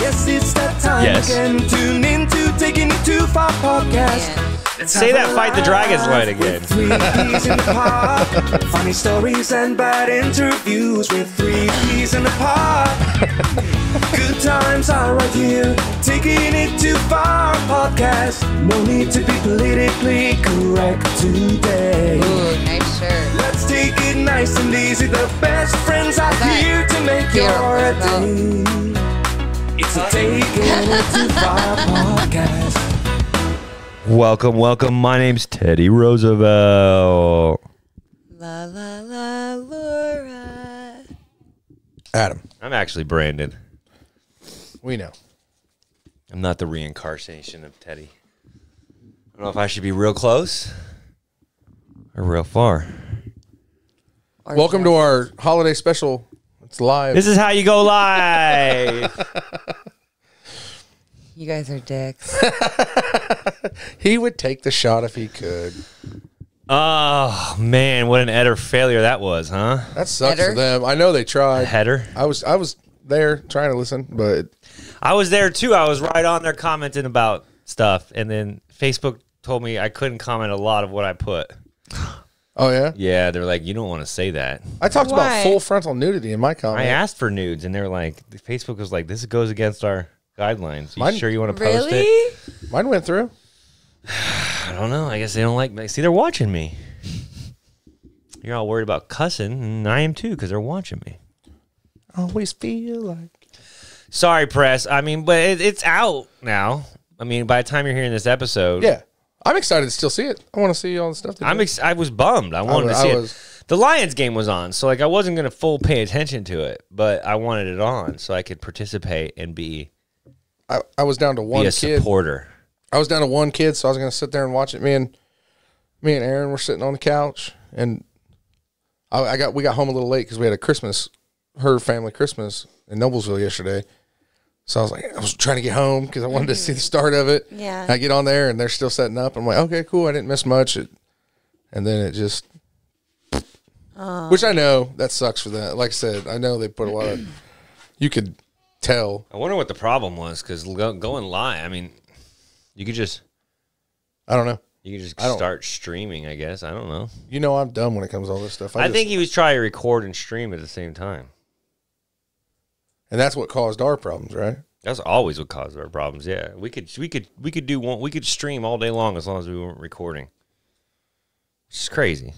Yes, it's that time again. Tune in to Taking It Too Far podcast. Say that Fight the Dragons line again. Three peas in the pot. Funny stories and bad interviews with three peas in the pot. Good times are right here. Taking It Too Far podcast. No need to be politically correct today. Ooh, nice shirt. Let's take it nice and easy. The best friends are here to make your day. It's a Taking It Too Far podcast. Welcome, welcome. My name's Teddy Roosevelt. La la la Laura. Adam. I'm actually Branden. We know. I'm not the reincarnation of Teddy. I don't know if I should be real close or real far. Welcome to our holiday special. It's live. This is how you go live. You guys are dicks. He would take the shot if he could. Oh, man, what an utter failure that was, huh? That sucks Header? for them. I know they tried. Header? I was there trying to listen, but I was there, too. I was right on there commenting about stuff, and then Facebook told me I couldn't comment a lot of what I put. oh yeah? Yeah, they're like, you don't want to say that. I talked Why? about full frontal nudity in my comment. I asked for nudes, and they were like, Facebook was like, this goes against our guidelines. You Mine- sure you want to post Really? it? Mine went through. I don't know. I guess they don't like me. See, they're watching me. You're all worried about cussing, and I am too, because they're watching me. Always feel like. Sorry, press. I mean, but it's out now. I mean, by the time you're hearing this episode, Yeah. I'm excited to still see it. I want to see all the stuff. I was bummed. I wanted to see it. The Lions game was on, so like I wasn't gonna full pay attention to it, but I wanted it on so I could participate and be I was down to one a kid. supporter. I was down to one kid, so I was going to sit there and watch it. Me and Aaron were sitting on the couch, and we got home a little late because we had her family Christmas in Noblesville yesterday. So I was trying to get home because I wanted to see the start of it. Yeah. I get on there and they're still setting up. I'm like, okay, cool. I didn't miss much. And then it just, which I know that sucks for that. Like I said, I know they put a lot of, you could tell. I wonder what the problem was because going live. I mean, you could just. I don't know. You could just start streaming, I guess. I don't know. You know I'm dumb when it comes to all this stuff. I think he was trying to record and stream at the same time. And that's what caused our problems, right? That's always what caused our problems. Yeah, we could stream all day long as long as we weren't recording. It's crazy.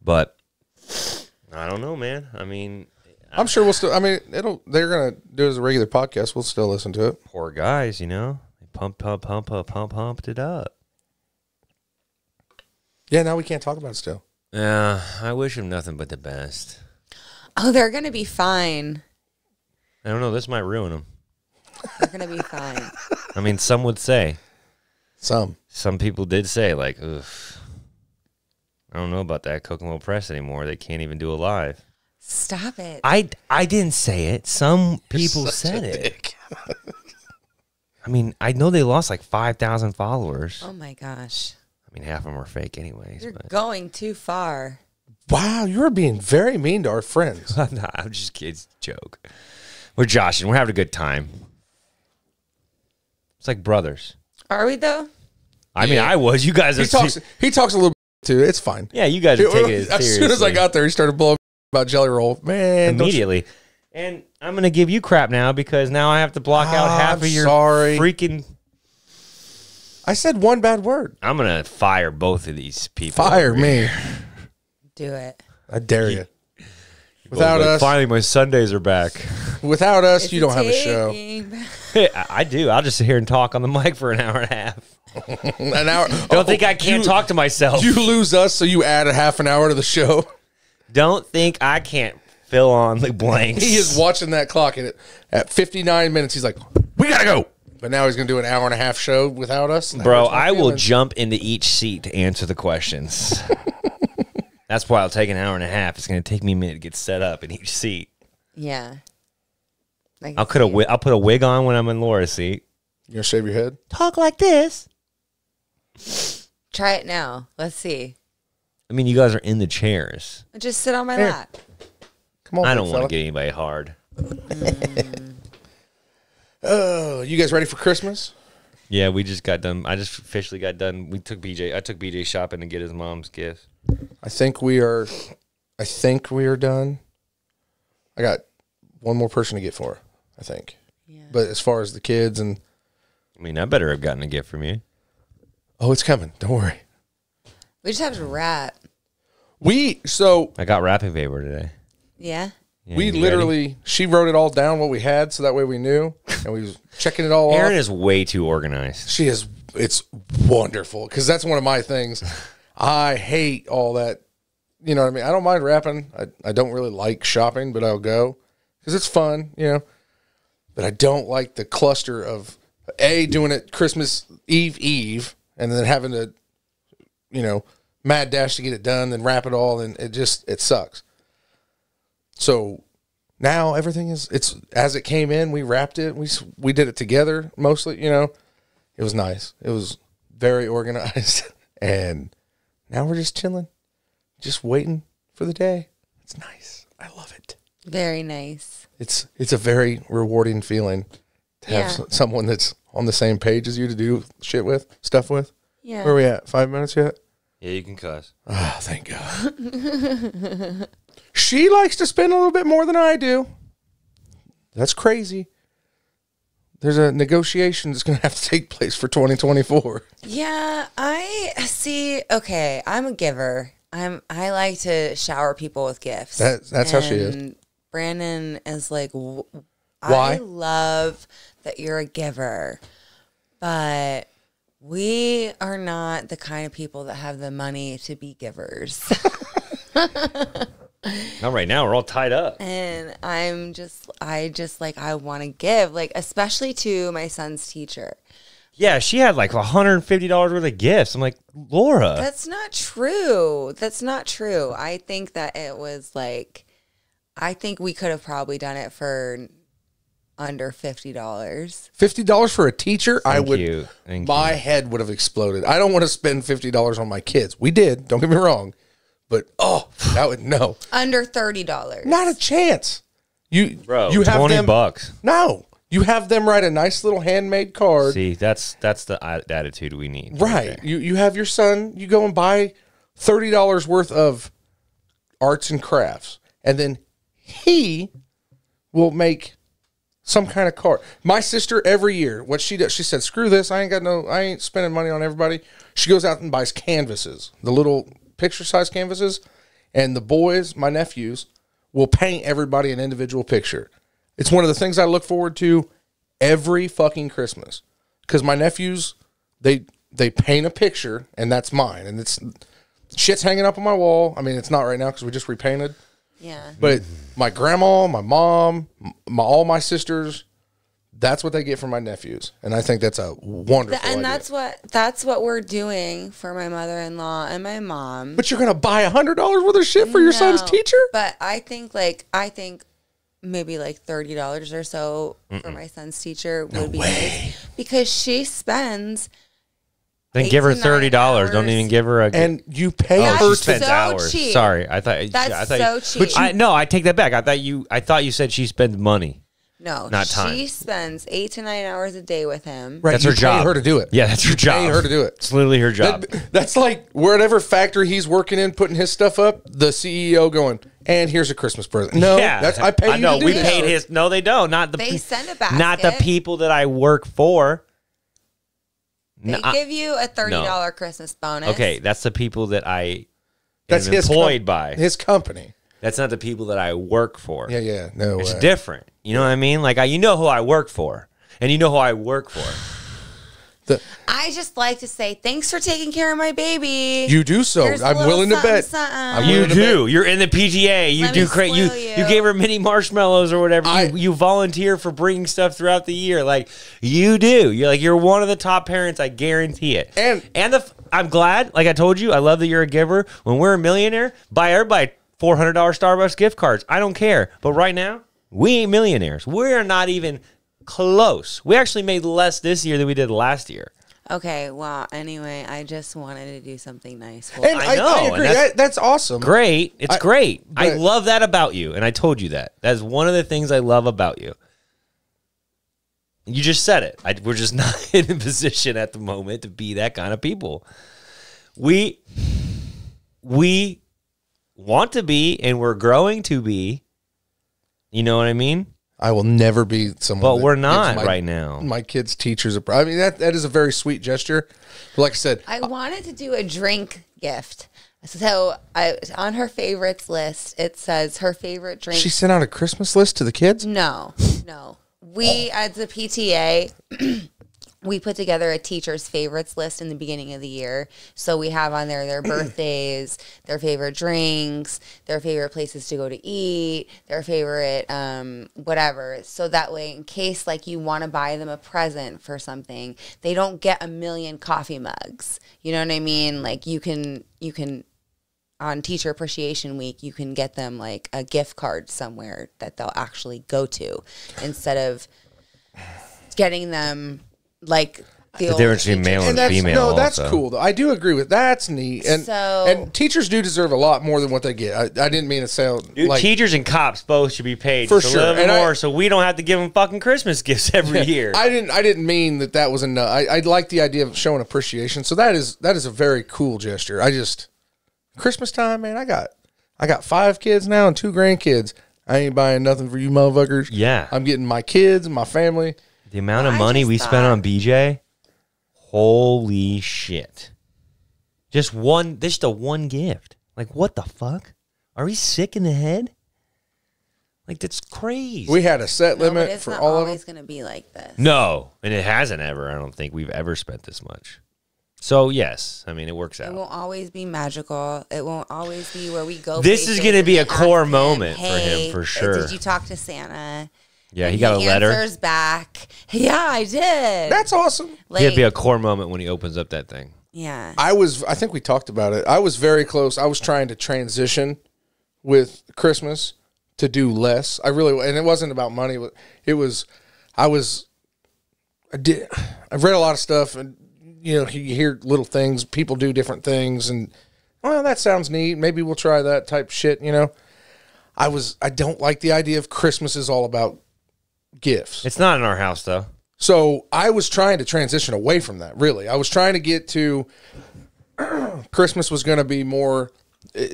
But I don't know, man. I mean, I'm sure we'll still. I mean, they're gonna do it as a regular podcast. We'll still listen to it. Poor guys, you know, they pumped it up. Yeah, now we can't talk about it still. Yeah, I wish him nothing but the best. Oh, they're going to be fine. I don't know. This might ruin him. They're going to be fine. I mean, some would say. Some people did say, like, ugh, I don't know about that Kokomo Press anymore. They can't even do a live. Stop it. I didn't say it. Some people said it. I mean, I know they lost like 5,000 followers. Oh, my gosh. I mean, half of them are fake anyways. You're going too far. Wow, you're being very mean to our friends. Nah, I'm just kidding. It's a joke. We're joshing. We're having a good time. It's like brothers. Are we, though? I mean, I was. You guys are. He talks a little bit, too. It's fine. Yeah, you guys are taking it seriously. As soon as I got there, he started blowing about Jelly Roll. Man, immediately. And I'm going to give you crap now because now I have to block out half of your freaking... I said one bad word. I'm going to fire both of these people. Fire me. Do it. I dare you. Without us. Finally, my Sundays are back. Without us, you don't have a show. I do. I'll just sit here and talk on the mic for an hour and a half. An hour. Don't think I can't talk to myself. You lose us, so you add a half an hour to the show. Don't think I can't fill on the blanks. He is watching that clock, and at 59 minutes, he's like, we got to go. But now he's going to do an hour and a half show without us. Bro, I will jump into each seat to answer the questions. That's why I'll take an hour and a half. It's going to take me a minute to get set up in each seat. Yeah. I'll put a wig on when I'm in Laura's seat. You going to shave your head? Talk like this. Try it now. Let's see. I mean, you guys are in the chairs. Just sit on my lap. Come on, I don't want to get anybody hard. Oh, you guys ready for Christmas? Yeah, we just got done. I just officially got done. I took BJ shopping to get his mom's gifts. I think we are done. I got one more person to get for, I think. Yeah. But as far as the kids and... I mean, I better have gotten a gift from you. Oh, it's coming. Don't worry. We just have to wrap. I got wrapping paper today. Yeah? We literally, she wrote it all down, what we had, so that way we knew, and we was checking it all off. Erin is way too organized. She is. It's wonderful, because that's one of my things. I hate all that. You know what I mean? I don't mind wrapping. I don't really like shopping, but I'll go, because it's fun, you know. But I don't like the cluster of, doing it Christmas Eve, and then having to, you know, mad dash to get it done, then wrap it all, and it sucks. So now everything it's as it came in. We wrapped it. We did it together mostly. You know, it was nice. It was very organized, and now we're just chilling, just waiting for the day. It's nice. I love it. Very nice. It's a very rewarding feeling to have someone that's on the same page as you to do stuff with. Yeah. Where are we at? 5 minutes yet? Yeah, you can cuss. Oh, thank God. She likes to spend a little bit more than I do. That's crazy. There's a negotiation that's going to have to take place for 2024. Yeah, I see. Okay, I'm a giver. I like to shower people with gifts. That's how she is. Branden is like, why? I love that you're a giver, but we are not the kind of people that have the money to be givers. Not right now. We're all tied up. And I want to give, like, especially to my son's teacher. Yeah, she had like $150 worth of gifts. I'm like, Laura. That's not true. That's not true. I think that it was like, I think we could have probably done it for under $50. $50 for a teacher? Thank you. My head would have exploded. I don't want to spend $50 on my kids. We did. Don't get me wrong. But that would no. Under $30. Not a chance. You have $20. No. You have them write a nice little handmade card. See, that's the attitude we need. Right. You have your son, you go and buy $30 worth of arts and crafts. And then he will make some kind of card. My sister, every year, what she does, she said, screw this. I ain't spending money on everybody. She goes out and buys canvases, the little picture-sized canvases. And the boys, my nephews, will paint everybody an individual picture. It's one of the things I look forward to every fucking Christmas. Because my nephews, they paint a picture, and that's mine. And it's shit's hanging up on my wall. I mean, it's not right now because we just repainted. Yeah. But my grandma, my mom, all my sisters, that's what they get from my nephews. And I think that's a wonderful idea. That's what we're doing for my mother-in-law and my mom. But you're going to buy $100 worth of shit for your son's teacher? But I think maybe like $30 or so for my son's teacher would be nice, because she spends. Then give her $30. Don't even give her a. And you pay her. She spends hours. Cheap. Sorry, I thought so cheap. I take that back. I thought you said she spends money. No, not time. She spends 8 to 9 hours a day with him. Right, that's her job. Pay her to do it. Yeah, that's her job. Pay her to do it. It's literally her job. That's like whatever factory he's working in, putting his stuff up. The CEO going, and here's a Christmas present. No, I pay you to do we this. paid his. No, they don't. They send a basket. Not the people that I work for. They give you a $30 Christmas bonus. Okay, that's the people that I am employed by. His company. That's not the people that I work for. Yeah, no It's way. different. You know what I mean? Like, you know who I work for, and you know who I work for. I just like to say thanks for taking care of my baby. You do so. I'm willing to bet. You do. You're in the PTA. You do great. You gave her mini marshmallows or whatever. You volunteer for bringing stuff throughout the year. Like, you do. You're one of the top parents. I guarantee it. I'm glad. Like I told you, I love that you're a giver. When we're a millionaire, buy everybody $400 Starbucks gift cards. I don't care. But right now, we ain't millionaires. We're not even close. We actually made less this year than we did last year. Okay, well, anyway, I just wanted to do something nice. And I know. I agree. That's awesome. Great. It's great. I love that about you, and I told you that. That's one of the things I love about you. You just said it. We're just not in a position at the moment to be that kind of people. We want to be, and we're growing to be. You know what I mean? I will never be someone. But we're not right now. My kids' teachers are. I mean, that is a very sweet gesture. But like I said, I wanted to do a drink gift. So on her favorites list, it says her favorite drink. She sent out a Christmas list to the kids? No. We, as a PTA, we put together a teacher's favorites list in the beginning of the year. So we have on there their birthdays, their favorite drinks, their favorite places to go to eat, their favorite whatever. So that way, in case like you want to buy them a present for something, they don't get a million coffee mugs. You know what I mean? Like you can on Teacher Appreciation Week, you can get them like a gift card somewhere that they'll actually go to instead of getting them like the difference between male and female. No, that's cool though. I do agree with that's neat. And teachers do deserve a lot more than what they get. I didn't mean to say teachers and cops both should be paid for just a little more, so we don't have to give them fucking Christmas gifts every year. I didn't mean that was enough. I like the idea of showing appreciation. So that is a very cool gesture. Christmas time, man. I got 5 kids now and 2 grandkids. I ain't buying nothing for you motherfuckers. Yeah, I'm getting my kids and my family. The amount of money we spent on BJ, holy shit! Just a one gift. Like what the fuck? Are we sick in the head? Like that's crazy. We had a set limit for all of them. It's always going to be like this. No, and it hasn't ever. I don't think we've ever spent this much. So, yes, I mean, it works out. It won't always be magical. It won't always be where we go. This is going to be a core moment for him, for sure. Did you talk to Santa? Yeah, he got a letter. He answers back. Yeah, I did. That's awesome. It'd be a core moment when he opens up that thing. Yeah. I think we talked about it. I was very close. I was trying to transition with Christmas to do less. And it wasn't about money. I've read a lot of stuff and, you know, you hear little things, people do different things, and well, that sounds neat. Maybe we'll try that type shit, you know. I don't like the idea of Christmas is all about gifts. It's not in our house though. So I was trying to transition away from that, really. I was trying to get to Christmas was going to be more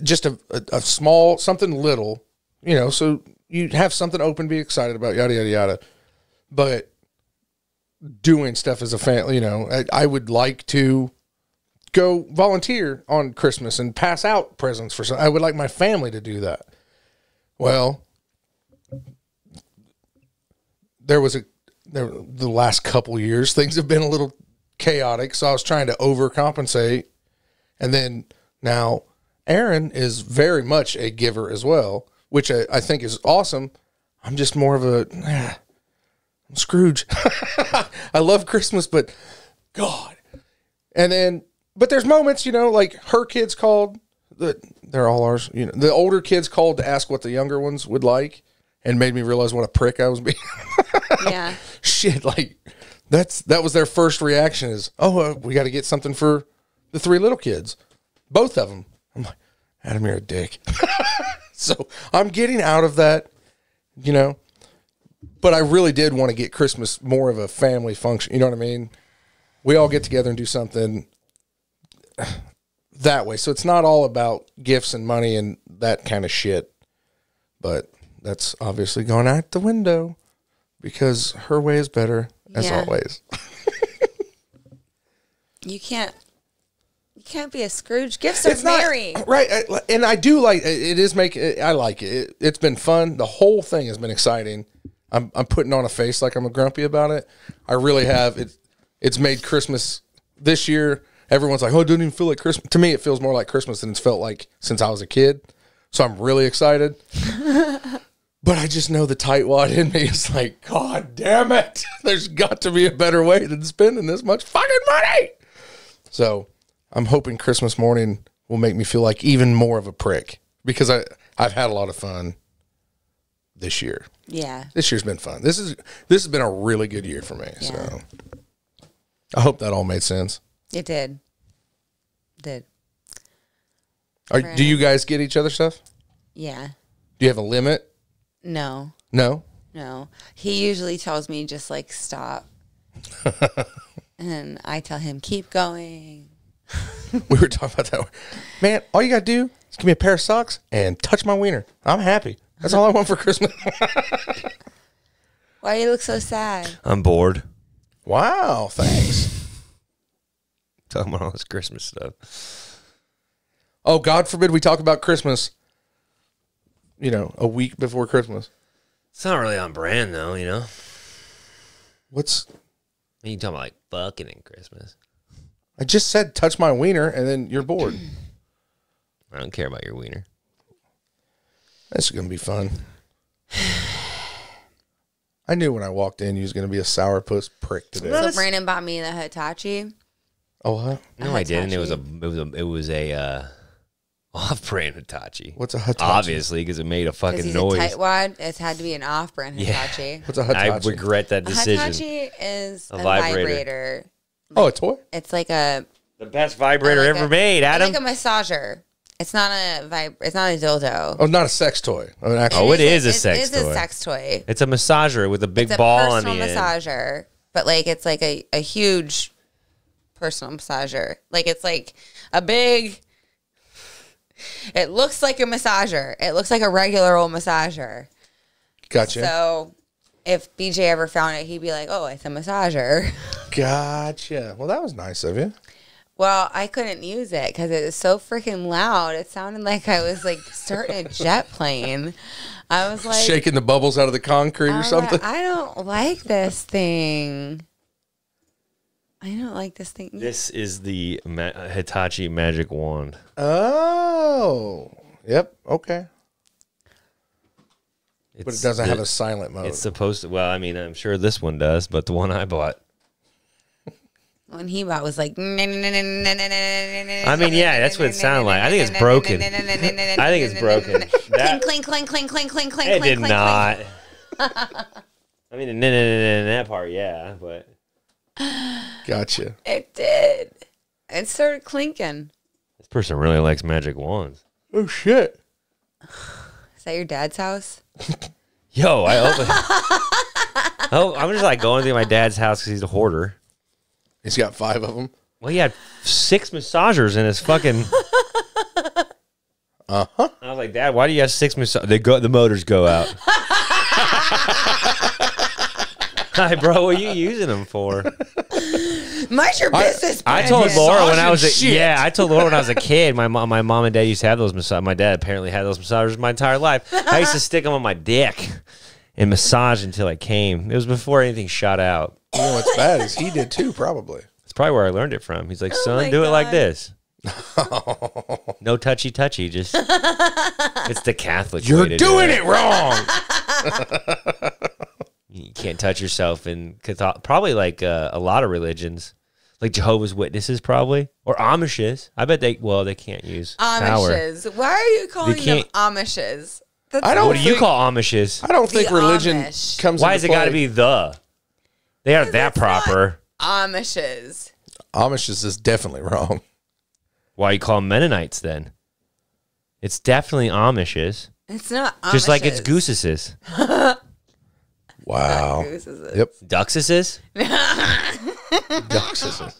just a small, something little, you know, so you have something open, be excited about, yada, yada, yada. But doing stuff as a family, you know, I would like to go volunteer on Christmas and pass out presents for some. I would like my family to do that. Well, the last couple years, things have been a little chaotic, so I was trying to overcompensate. And then now Aaron is very much a giver as well, which I think is awesome. I'm just more of I'm Scrooge. I love Christmas, but God. And then, but there's moments, you know, like her kids called, they're all ours, you know, the older kids called to ask what the younger ones would like and made me realize what a prick I was being. Yeah. Shit, like that was their first reaction is, we got to get something for the 3 little kids. Both of them. I'm like, Adam, you're a dick. So I'm getting out of that, you know. But I really did want to get Christmas more of a family function. You know what I mean? We all get together and do something that way. So it's not all about gifts and money and that kind of shit. But that's obviously gone out the window because her way is better, as always. You can't be a Scrooge. Gifts are merry. Right. And I do like it. I like it. It's been fun. The whole thing has been exciting. I'm putting on a face like I'm grumpy about it. I really have. It's made Christmas this year. Everyone's like, oh, it doesn't even feel like Christmas. To me, it feels more like Christmas than it's felt like since I was a kid. So I'm really excited. But I just know the tightwad in me is like, God damn it. There's got to be a better way than spending this much fucking money. So I'm hoping Christmas morning will make me feel like even more of a prick because I've had a lot of fun this year. Yeah. This year's been fun. This has been a really good year for me. Yeah. So I hope that all made sense. It did. Do you guys get each other stuff? Yeah. Do you have a limit? No. No? No. He usually tells me just like stop. And I tell him, keep going. We were talking about that. Man, all you got to do is give me a pair of socks and touch my wiener. I'm happy. That's all I want for Christmas. Why do you look so sad? I'm bored. Wow, thanks. Talking about all this Christmas stuff. Oh, God forbid we talk about Christmas, a week before Christmas. It's not really on brand, though, What's... You talking about, like, fucking in Christmas. I just said touch my wiener, and then you're bored. I don't care about your wiener. This is going to be fun. I knew when I walked in you was going to be a sourpuss prick today. So Brandon bought me the Hitachi. Oh, huh? No, I didn't. It was a off-brand Hitachi. What's a Hitachi? Obviously, because it made a fucking He's noise. a tightwad. It's had to be an off-brand Hitachi. What's a Hitachi? I regret that decision. A Hitachi is a vibrator. vibrator. Oh, a toy? It's like a... The best vibrator ever made, Adam. It's like a massager. It's not It's not a dildo. Oh, not a sex toy. It is a sex toy. It's a sex toy. It's a massager with a big ball on the end. It's a personal massager, but like it's like a huge personal massager. Like it's like a big. It looks like a massager. It looks like a regular old massager. Gotcha. So if BJ ever found it, he'd be like, "Oh, it's a massager." Gotcha. Well, that was nice of you. Well, I couldn't use it because it was so freaking loud. It sounded like I was like starting a jet plane. I was like shaking the bubbles out of the concrete or something. I don't like this thing. I don't like this thing. This is the Hitachi magic wand. Oh, yep. Okay. But it doesn't have a silent mode. It's supposed to. Well, I mean, I'm sure this one does, but the one I bought. When he bought was like. I mean, yeah, that's what it sounded like. I think it's broken. I think it's broken. Clink, clink, clink, clink, clink, clink, It clink, did clink, not. I mean, that part, yeah, but. Gotcha. It did. It started clinking. This person really likes magic wands. Oh, shit. Is that your dad's house? Yo, I opened. Oh, I'm just like going through my dad's house because he's a hoarder. He's got 5 of them. Well, he had 6 massagers in his fucking. Uh-huh. I was like, Dad, why do you have 6 massagers? The motors go out. Hi, bro. What are you using them for? Mind your business. I told Laura when I was I told Laura when I was a kid. My mom and dad used to have those massagers. My dad apparently had those massagers my entire life. I used to stick them on my dick and massage until I came. It was before anything shot out. You know what's bad is he did too, probably. That's probably where I learned it from. He's like, son, do it like this. No touchy. Just it's the Catholic way to do it. You're doing it wrong. You can't touch yourself in probably like a lot of religions, like Jehovah's Witnesses, probably, or Amishes. I bet they can't use Amishes. Power. Why are you calling them Amishes? What do you call Amishes? I don't think religion comes. Why has it got to be the? They are that proper. Amishes. Amishes is definitely wrong. Why you call them Mennonites then? It's definitely Amishes. It's not Amishes. Just like it's Gooseses. Wow. Yep. Duxuses? Duxuses.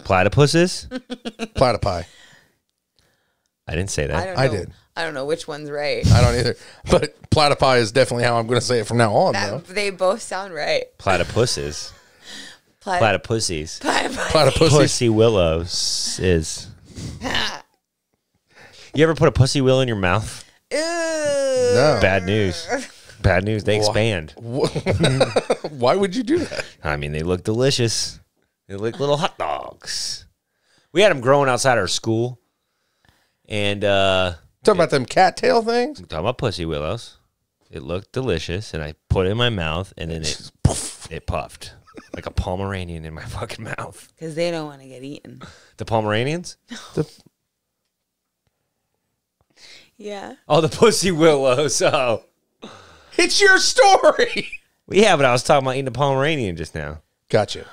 Platypuses? Platypi. I didn't say that. I did. I don't know which one's right. I don't either. But platypi is definitely how I'm going to say it from now on, though. They both sound right. Platypuses. Platypussies. Platypussies. Pussy willows is. You ever put a pussy willow in your mouth? Ew. No. Bad news. Bad news. They expand. Why would you do that? I mean, they look delicious. They look little hot dogs. We had them growing outside our school. And talking about them cattail things? I'm talking about pussy willows. It looked delicious, and I put it in my mouth, and then it puffed like a Pomeranian in my fucking mouth. Because they don't want to get eaten. The Pomeranians? Yeah. Oh, the pussy willows. Oh. It's your story. Yeah, but I was talking about eating a Pomeranian just now. Gotcha.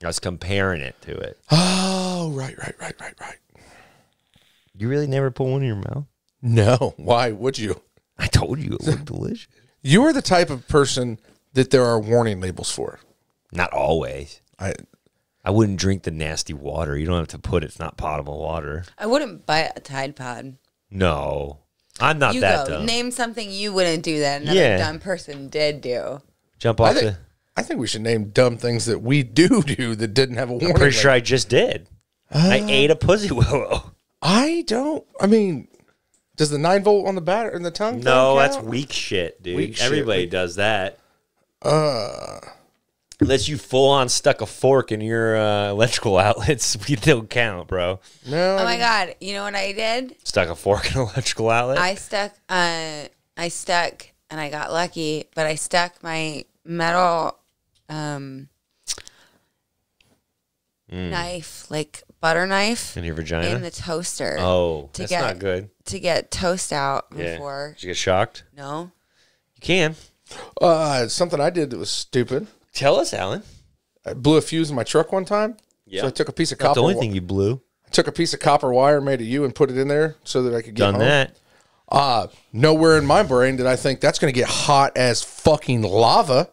I was comparing it to it. Oh, right. You really never put one in your mouth? No. Why would you? I told you it looked delicious. You are the type of person that there are warning labels for. Not always. I wouldn't drink the nasty water. You don't have to put it's not potable water. I wouldn't buy a Tide Pod. No. I'm not that dumb. Name something you wouldn't do that another dumb person did do. Jump off I think we should name dumb things that we do that didn't have a warning. I'm pretty sure I just did. I ate a pussy willow. Does the 9-volt on the batter in the tongue? No, that's weak shit, dude. Everybody does that. Unless you full on stuck a fork in your electrical outlets, we don't count, bro. No. Oh my God! You know what I did? Stuck a fork in an electrical outlet. I stuck, and I got lucky. But I stuck my metal knife, like butter knife, in your vagina, in the toaster. Oh, that's not good. To get toast out before. Did you get shocked? No. You can. Something I did that was stupid. Tell us, Alan. I blew a fuse in my truck one time. Yeah. So I took a piece of copper. That's the only thing you blew. I took a piece of copper wire, made a U, and put it in there so that I could get home. Done that. Nowhere in my brain did I think that's going to get hot as fucking lava.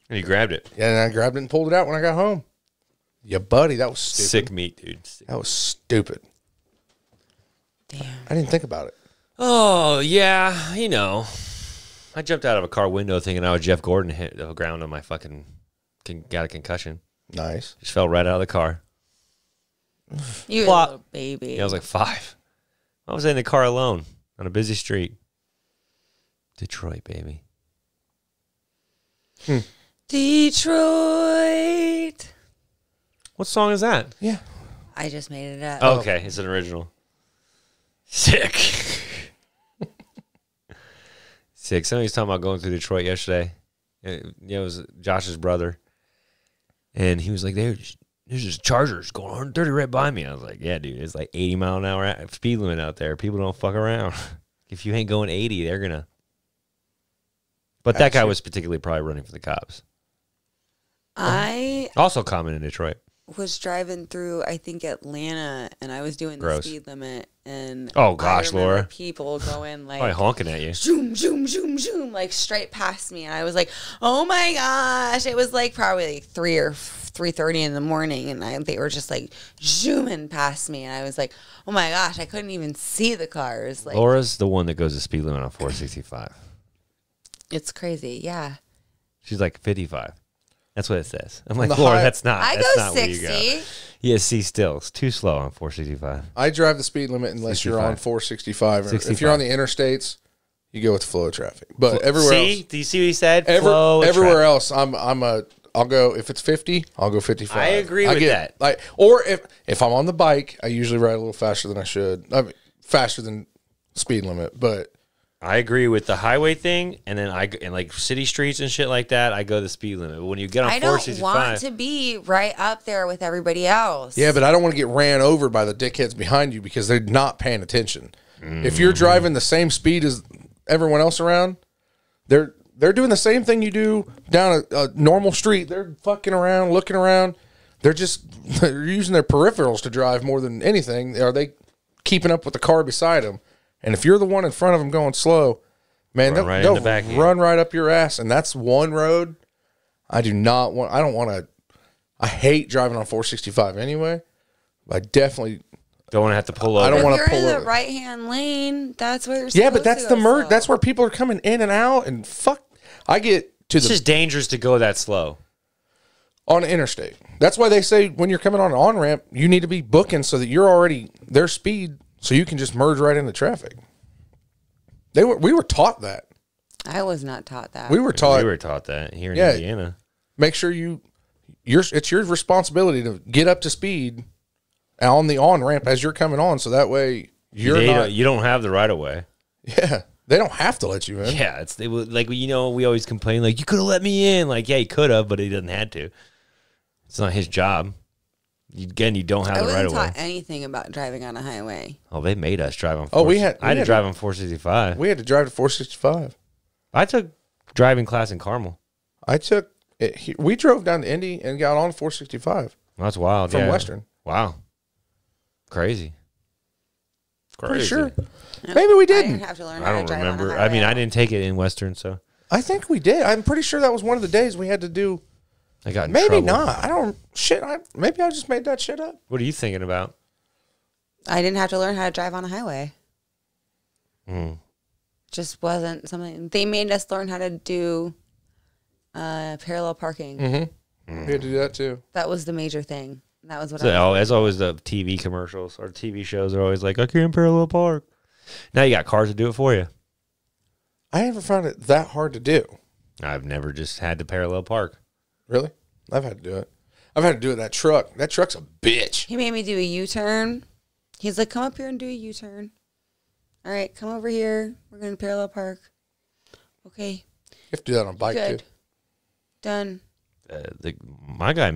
And you grabbed it. Yeah, and I grabbed it and pulled it out when I got home. Yeah, buddy, that was stupid. Sick meat, dude. That was stupid. Damn. I didn't think about it. Oh, yeah, you know. I jumped out of a car window thinking I was Jeff Gordon, hit the ground on my fucking, got a concussion. Nice. Just fell right out of the car. You were a little baby. Yeah, I was like 5. I was in the car alone on a busy street. Detroit, baby. Detroit. What song is that? Yeah. I just made it up. Oh, okay, it's an original. Sick. Sick. Somebody was talking about going through Detroit yesterday. It was Josh's brother. And he was like, there's just Chargers going 130 right by me. I was like, yeah, dude, it's like 80 mile an hour speed limit out there. People don't fuck around. If you ain't going 80, they're going to. But that guy was particularly probably running for the cops. I also common in Detroit. Was driving through, I think, Atlanta, and I was doing the speed limit, and oh gosh, Laura, people going like probably honking at you, zoom, zoom, zoom, zoom, like straight past me, and I was like, oh my gosh! It was like probably like 3 or 3:30 in the morning, and they were just like zooming past me, and I was like, oh my gosh, I couldn't even see the cars. Like Laura's the one that goes the speed limit on 465. It's crazy, yeah. She's like 55. That's what it says. I'm like, Laura, that's not. I that's go not 60. Where you go. Yeah, see, still, it's too slow on 465. I drive the speed limit unless 65. You're on 465. If you're on the interstates, you go with the flow of traffic. But everywhere else, do you see what he said? Everywhere else, I'll go if it's 50, I'll go 55. I agree with that. Or if I'm on the bike, I usually ride a little faster than I should. I mean, faster than speed limit, but. I agree with the highway thing, and then and like city streets and shit like that, I go the speed limit. But when you get on 465, I don't want to be right up there with everybody else. Yeah, but I don't want to get ran over by the dickheads behind you because they're not paying attention. If you're driving the same speed as everyone else around, they're doing the same thing you do down a normal street. They're fucking around, looking around. They're using their peripherals to drive more than anything. Are they keeping up with the car beside them? And if you're the one in front of them going slow, man, they'll run right up your ass. And that's one road I don't want to. I hate driving on 465 anyway. I definitely don't want to have to pull over. I don't want to pull over. If you're in the right-hand lane, that's where you're supposed to go. Yeah, but that's the merge. That's where people are coming in and out. And fuck, it's just dangerous to go that slow. On an interstate. That's why they say when you're coming on an on-ramp, you need to be booking so that you're already their speed. So you can just merge right into traffic. We were taught that. I was not taught that. We were taught that here in Indiana. Make sure it's your responsibility to get up to speed on the on-ramp as you're coming on, so that way you don't have the right of way. Yeah. They don't have to let you in. Yeah, we always complain like you could have let me in. Like, yeah, he could have, but he doesn't have to. It's not his job. You don't have the right of way. I wasn't taught anything about driving on a highway. Oh, they made us drive on. I had to drive on 465. We had to drive to 465. I took driving class in Carmel. We drove down to Indy and got on 465. That's wild. From Western. Wow, crazy. Pretty sure. Maybe we didn't. I didn't have to learn I how to don't drive remember. on a highway. I mean, I didn't take it in Western, so I think we did. I'm pretty sure that was one of the days we had to do. I got in Maybe trouble. not. I don't. Shit. Maybe I just made that shit up. What are you thinking about? I didn't have to learn how to drive on a highway. Just wasn't something. They made us learn how to do parallel parking. Mm-hmm. We had to do that too. That was the major thing. That was what So, as always, the TV commercials or TV shows are always like, I can't parallel park. Now you got cars to do it for you. I never found it that hard to do. I've never just had to parallel park. Really? I've had to do it. I've had to do it. That truck. That truck's a bitch. He made me do a U-turn. He's like, come up here and do a U-turn. All right, come over here. We're going to parallel park. Okay. You have to do that on a bike Good. too. Done. My guy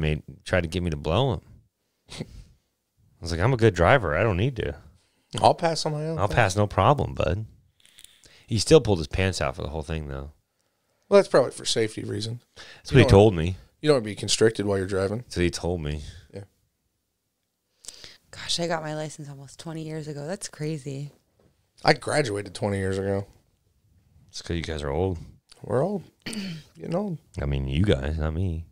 tried to get me to blow him. I was like, I'm a good driver. I don't need to. I'll pass on my own. I'll pass no problem, bud. He still pulled his pants out for the whole thing, though. Well, that's probably for safety reasons. That's what he told me. You don't want to be constricted while you're driving. That's what he told me. Yeah. Gosh, I got my license almost 20 years ago. That's crazy. I graduated 20 years ago. It's because you guys are old. We're old. Getting old. I mean, you guys, not me.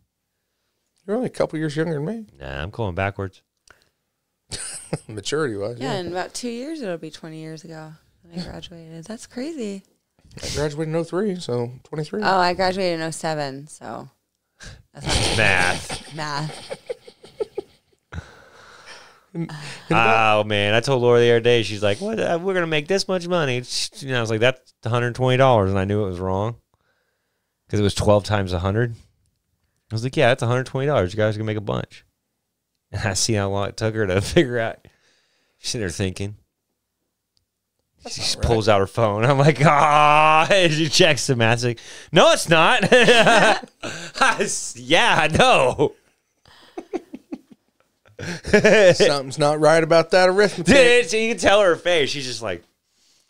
You're only a couple years younger than me. Nah, I'm going backwards. Maturity-wise. Yeah, in about 2 years, it'll be 20 years ago when I graduated. That's crazy. I graduated in 03, so 23. Oh, I graduated in 07, so that's not Math. math. Oh, man. I told Laura the other day, she's like, "What? We're going to make this much money." I was like, that's $120, and I knew it was wrong because it was 12 times 100. I was like, yeah, that's $120. You guys can make a bunch. And I see how long it took her to figure out. She's sitting there thinking. She just pulls out her phone. I'm like, she checks the math. She's like, no, it's not. Yeah, I know. Something's not right about that arithmetic. So you can tell her face. She's just like,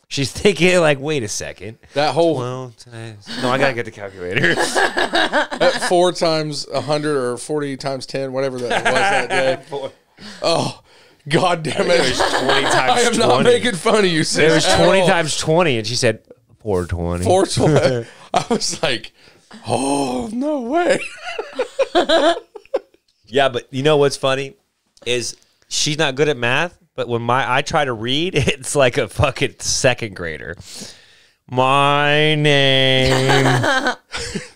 she's thinking, like, wait a second. That whole 12 times. No, I got to get the calculator. that 4 times 100 or 40 times 10, whatever that was that day. Oh, God damn it. It was 20 times 20. I am not making fun of you, sis. It was 20 times 20, and she said 420. 420. I was like, oh, no way. Yeah, but you know what's funny is she's not good at math, but when I try to read, it's like a fucking second grader. My name.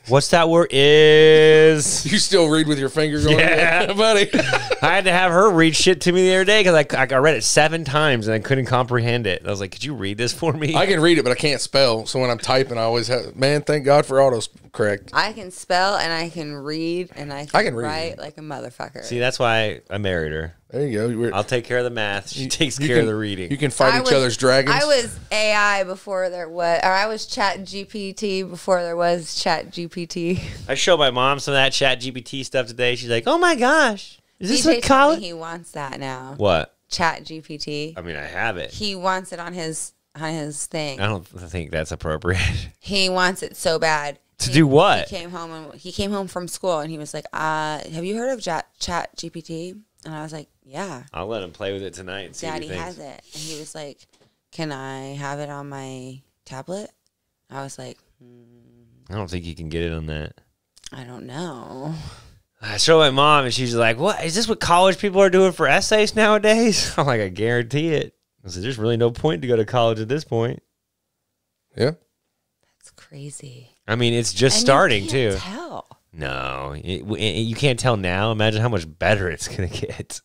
What's that word? Is. You still read with your finger going, Yeah. buddy. I had to have her read shit to me the other day because I read it 7 times and I couldn't comprehend it. I was like, could you read this for me? I can read it, but I can't spell. So when I'm typing, I always have, man, thank God for autocorrect. I can spell and I can read and I can write like a motherfucker. See, that's why I married her. There you go. I'll take care of the math. She takes care of the reading. You can fight each other's dragons. I was AI before there was, or I was Chat GPT before there was Chat GPT. I showed my mom some of that Chat GPT stuff today. She's like, oh my gosh. Is this DJ what college? told me he wants that now. What? Chat GPT. I mean, I have it. He wants it on his thing. I don't think that's appropriate. He wants it so bad. To do what? He came home from school and he was like, have you heard of Chat GPT? And I was like, yeah. I'll let him play with it tonight and see Daddy what he has thinks. it. And he was like, can I have it on my tablet? I was like, I don't think you can get it on that. I don't know. I showed my mom and she's like, what? Is this what college people are doing for essays nowadays? I'm like, I guarantee it. I said, there's really no point to go to college at this point. Yeah. That's crazy. I mean, it's just And starting, you too. can't tell. No, you can't tell now. Imagine how much better it's going to get.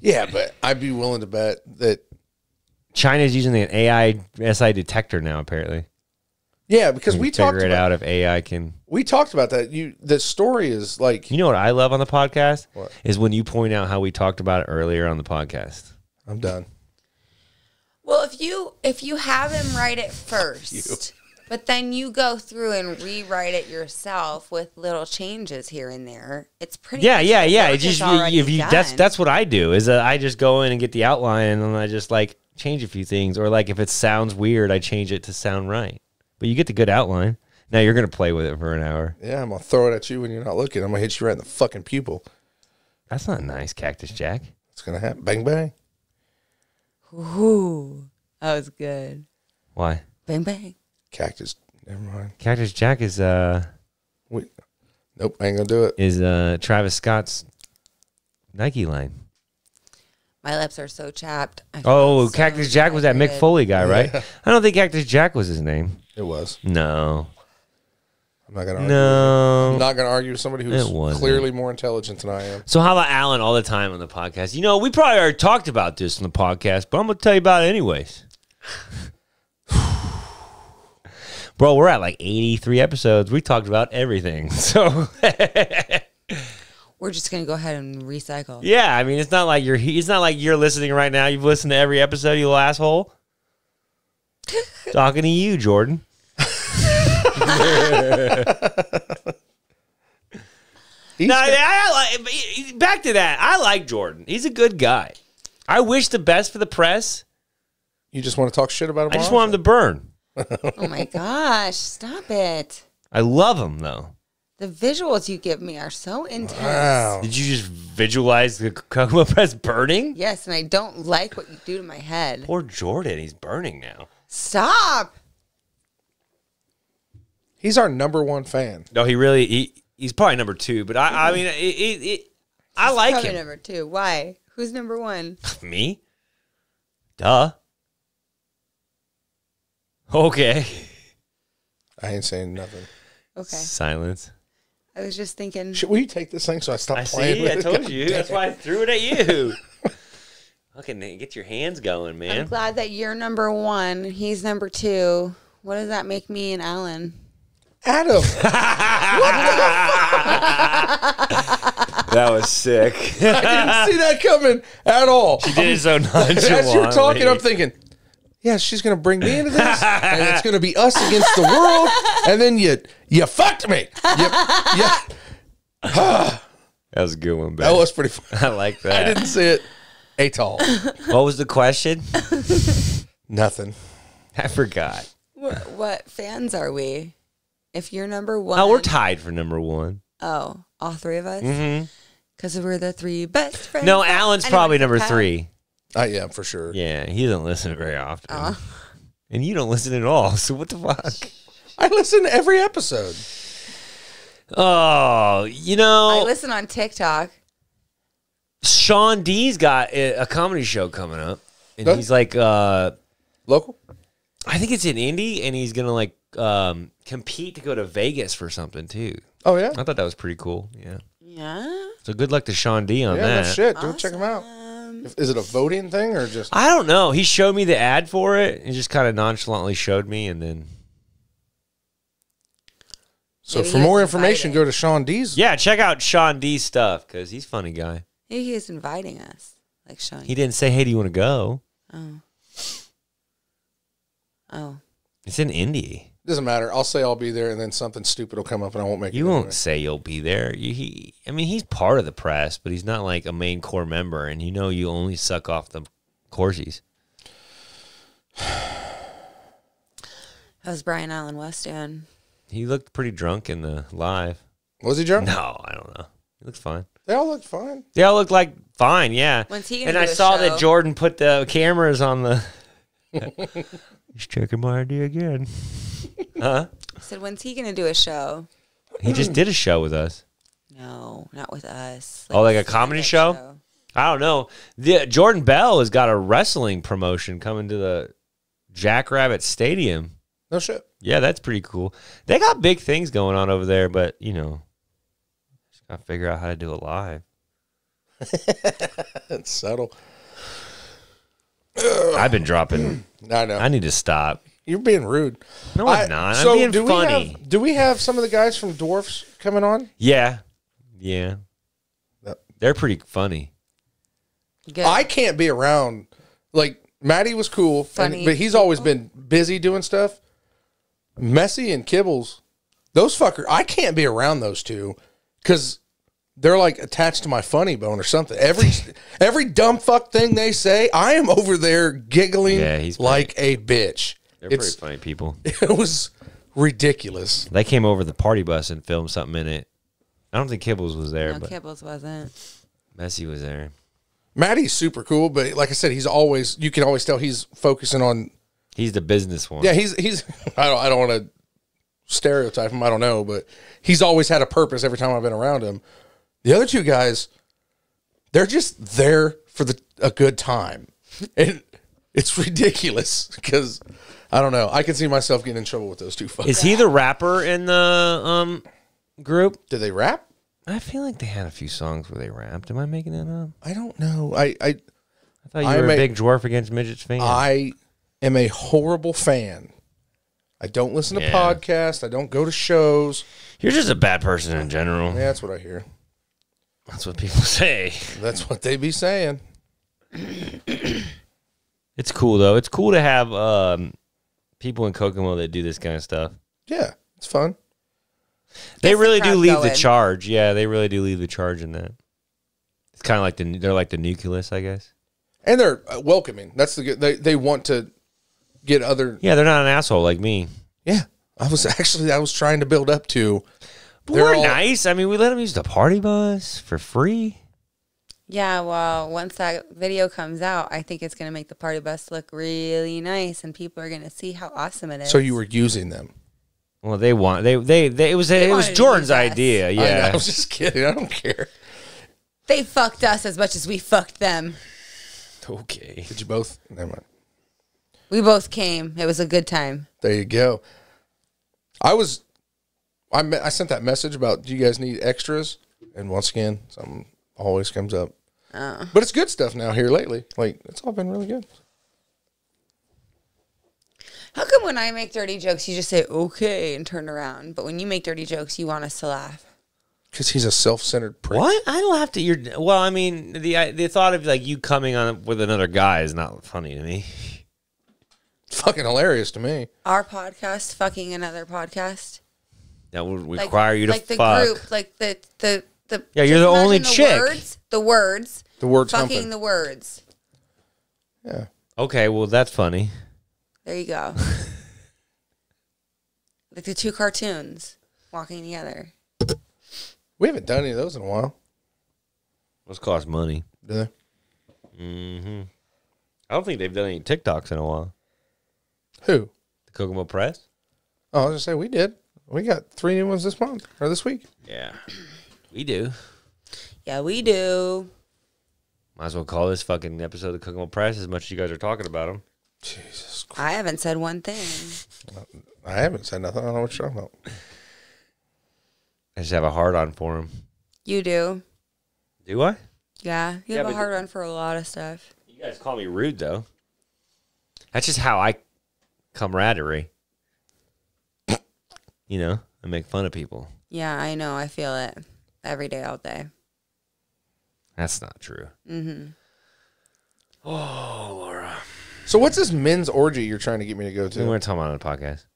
Yeah, but I'd be willing to bet that. China's using an AI SI detector now, apparently. Yeah, because we talked figure it about out if AI can. We talked about that. The story is like. You know what I love on the podcast? What? Is when you point out how we talked about it earlier on the podcast. I'm done. Well, if you have him write it first, but then you go through and rewrite it yourself with little changes here and there, it's pretty. Yeah. It's It's just already if you done. that's what I do. Is I just go in and get the outline and then I just like change a few things, or like if it sounds weird, I change it to sound right. But you get the good outline. Now you're gonna play with it for an hour. Yeah, I'm gonna throw it at you when you're not looking. I'm gonna hit you right in the fucking pupil. That's not nice, Cactus Jack. It's gonna happen. Bang bang. Ooh, that was good. Why? Bang bang. Cactus. Never mind. Cactus Jack is Wait. Nope, I ain't gonna do it. Is Travis Scott's Nike line. My lips are so chapped. Oh, Cactus Jack was that Mick Foley guy, right? I don't think Cactus Jack was his name. It was. No. I'm not gonna argue. No. I'm not gonna argue with somebody who's clearly more intelligent than I am. So how about Alan all the time on the podcast? You know, we probably already talked about this on the podcast, but I'm gonna tell you about it anyways. Bro, we're at like 83 episodes. We talked about everything. So we're just gonna go ahead and recycle. yeah, I mean, it's not like you're listening right now. You've listened to every episode, you little asshole. Talking to you, Jordan. Back to that. I like Jordan. He's a good guy. I wish the best for the press. You just want to talk shit about him? I just want him to burn. Oh my gosh, stop it. I love him, though. The visuals you give me are so intense. Wow. Did you just visualize the Kokomo Press burning? Yes, and I don't like what you do to my head. Poor Jordan. He's burning now. Stop. He's our #1 fan. No, he's probably number 2, but I mean, I like Probably him. number 2. Why? Who's number 1? Me? Duh. Okay. I ain't saying nothing. Okay. Silence. I was just thinking. Will you take this thing so I stop I playing see. with I it? told you. That's why I threw it at you. Okay, get your hands going, I'm man. glad that you're number 1. He's number 2. What does that make me and Alan? Adam. That was sick. I didn't see that coming at all. She did it so nonchalantly. As you're talking, I'm thinking, yeah, she's going to bring me into this, and it's going to be us against the world, and then you fucked me. That was a good one, babe. That was pretty fun. I like that. I didn't see it at all. What was the question? Nothing. I forgot. What fans are we? If you're number 1. Oh, we're tied for number 1. Oh, all 3 of us? Mm-hmm. Because we're the 3 best friends. No, Alan's probably number 3. Yeah, for sure. Yeah, he doesn't listen very often. And you don't listen at all, so what the fuck? I listen to every episode. Oh, you know. I listen on TikTok. Sean D's got a comedy show coming up. And he's like... Local? I think it's in Indy, and he's going to like compete to go to Vegas for something, too. Oh, yeah? I thought that was pretty cool, yeah. Yeah? So good luck to Sean D on that. Yeah, no shit. Go check him out. Is it a voting thing or just... I don't know. He showed me the ad for it. He just kind of nonchalantly showed me, and then... So Maybe for more information, go to Sean D's. Yeah, check out Sean D's stuff, because he's a funny guy. Maybe he is inviting us. Like showing. He didn't say, hey, do you want to go? Oh. It's in Indy. Doesn't matter. I'll say I'll be there, and then something stupid will come up, and I won't make it. You won't anyway. say you'll be there. I mean, he's part of the press, but he's not like a main core member, and you know you only suck off the coursies. How's Brian Allen West doing? He looked pretty drunk in the live. Was he drunk? No, I don't know. He looks fine. They all looked fine. They all look like fine, yeah. When's he gonna and do I a saw show? that Jordan put the cameras on the... He's checking my ID again. Huh? I said, when's he going to do a show? He just did a show with us. No, not with us. Like a comedy show? I don't know. Jordan Bell has got a wrestling promotion coming to the Jackrabbit Stadium. No shit. Yeah, that's pretty cool. They got big things going on over there, but, you know, just got to figure out how to do it live. It's subtle. I've been dropping. I know. I need to stop. You're being rude. No, I'm not. I'm being funny. Do we have some of the guys from Dwarfs coming on? Yeah. Yeah. Yep. They're pretty funny. Good. I can't be around. Like, Maddie was cool, Funny but he's always been busy doing stuff. Messy and Kibbles, those fuckers, I can't be around those two because they're like attached to my funny bone or something. Every dumb fuck thing they say, I am over there giggling like a bitch. They're pretty funny people. It was ridiculous. They came over the party bus and filmed something in it. I don't think Kibbles was there, No, but Kibbles wasn't. Messy was there. Maddie's super cool, but like I said, you can always tell he's focusing on. He's the business one. Yeah, he's. I don't want to stereotype him. I don't know, but he's always had a purpose every time I've been around him. The other two guys, they're just there for a good time, and it's ridiculous because I don't know. I can see myself getting in trouble with those two fuckers. Is he the rapper in the group? Do they rap? I feel like they had a few songs where they rapped. Am I making that up? I don't know. I thought you were a big Dwarf Against Midgets fan. I am a horrible fan. I don't listen to podcasts. I don't go to shows. You're just a bad person in general. Yeah, that's what I hear. That's what people say. That's what they be saying. It's cool, though. It's cool to have people in Kokomo that do this kind of stuff. Yeah, it's fun. They really do lead the going. charge. Yeah, they really do lead the charge in that. It's kind of like they're like the nucleus, I guess. And they're welcoming. That's the good. They want to get other. Yeah, they're not an asshole like me. Yeah, I was trying to build up to. But we're nice. I mean, we let them use the party bus for free. Yeah, well, once that video comes out, I think it's going to make the party bus look really nice, and people are going to see how awesome it is. So you were using them. Well, it was Jordan's idea. Yeah, I was just kidding. I don't care. They fucked us as much as we fucked them. Okay. Did you both? Never mind. We both came. It was a good time. There you go. I sent that message about, do you guys need extras? And once again, something always comes up. But it's good stuff now here lately. Like, it's all been really good. How come when I make dirty jokes, you just say, okay, and turn around? But when you make dirty jokes, you want us to laugh. Because he's a self-centered prick. What? I laughed at well, I mean, the thought of like you coming on with another guy is not funny to me. It's fucking hilarious to me. Our podcast, fucking another podcast. That would require you to like the fuck. group, like the Yeah, you're the only chick. The words. The words fucking humping. the words. Yeah. Okay, well, that's funny. There you go. Like the two cartoons walking together. We haven't done any of those in a while. Those cost money. Do they? Mm-hmm. I don't think they've done any TikToks in a while. Who? The Kokomo Press? Oh, I was going to say, we did. We got 3 new ones this month, or this week. Yeah. We do. Yeah, we do. Might as well call this fucking episode of Kokomo Press as much as you guys are talking about them. Jesus Christ. I haven't said one thing. I haven't said nothing. I don't know what you're talking about. I just have a hard-on for him. You do. Do I? Yeah, you Yeah, have a but hard run for a lot of stuff. You guys call me rude, though. That's just how I camaraderie. You know, I make fun of people. Yeah, I know. I feel it every day, all day. That's not true. Mm-hmm. Oh, Laura. So what's this men's orgy you're trying to get me to go We to? want to talk about it on the podcast.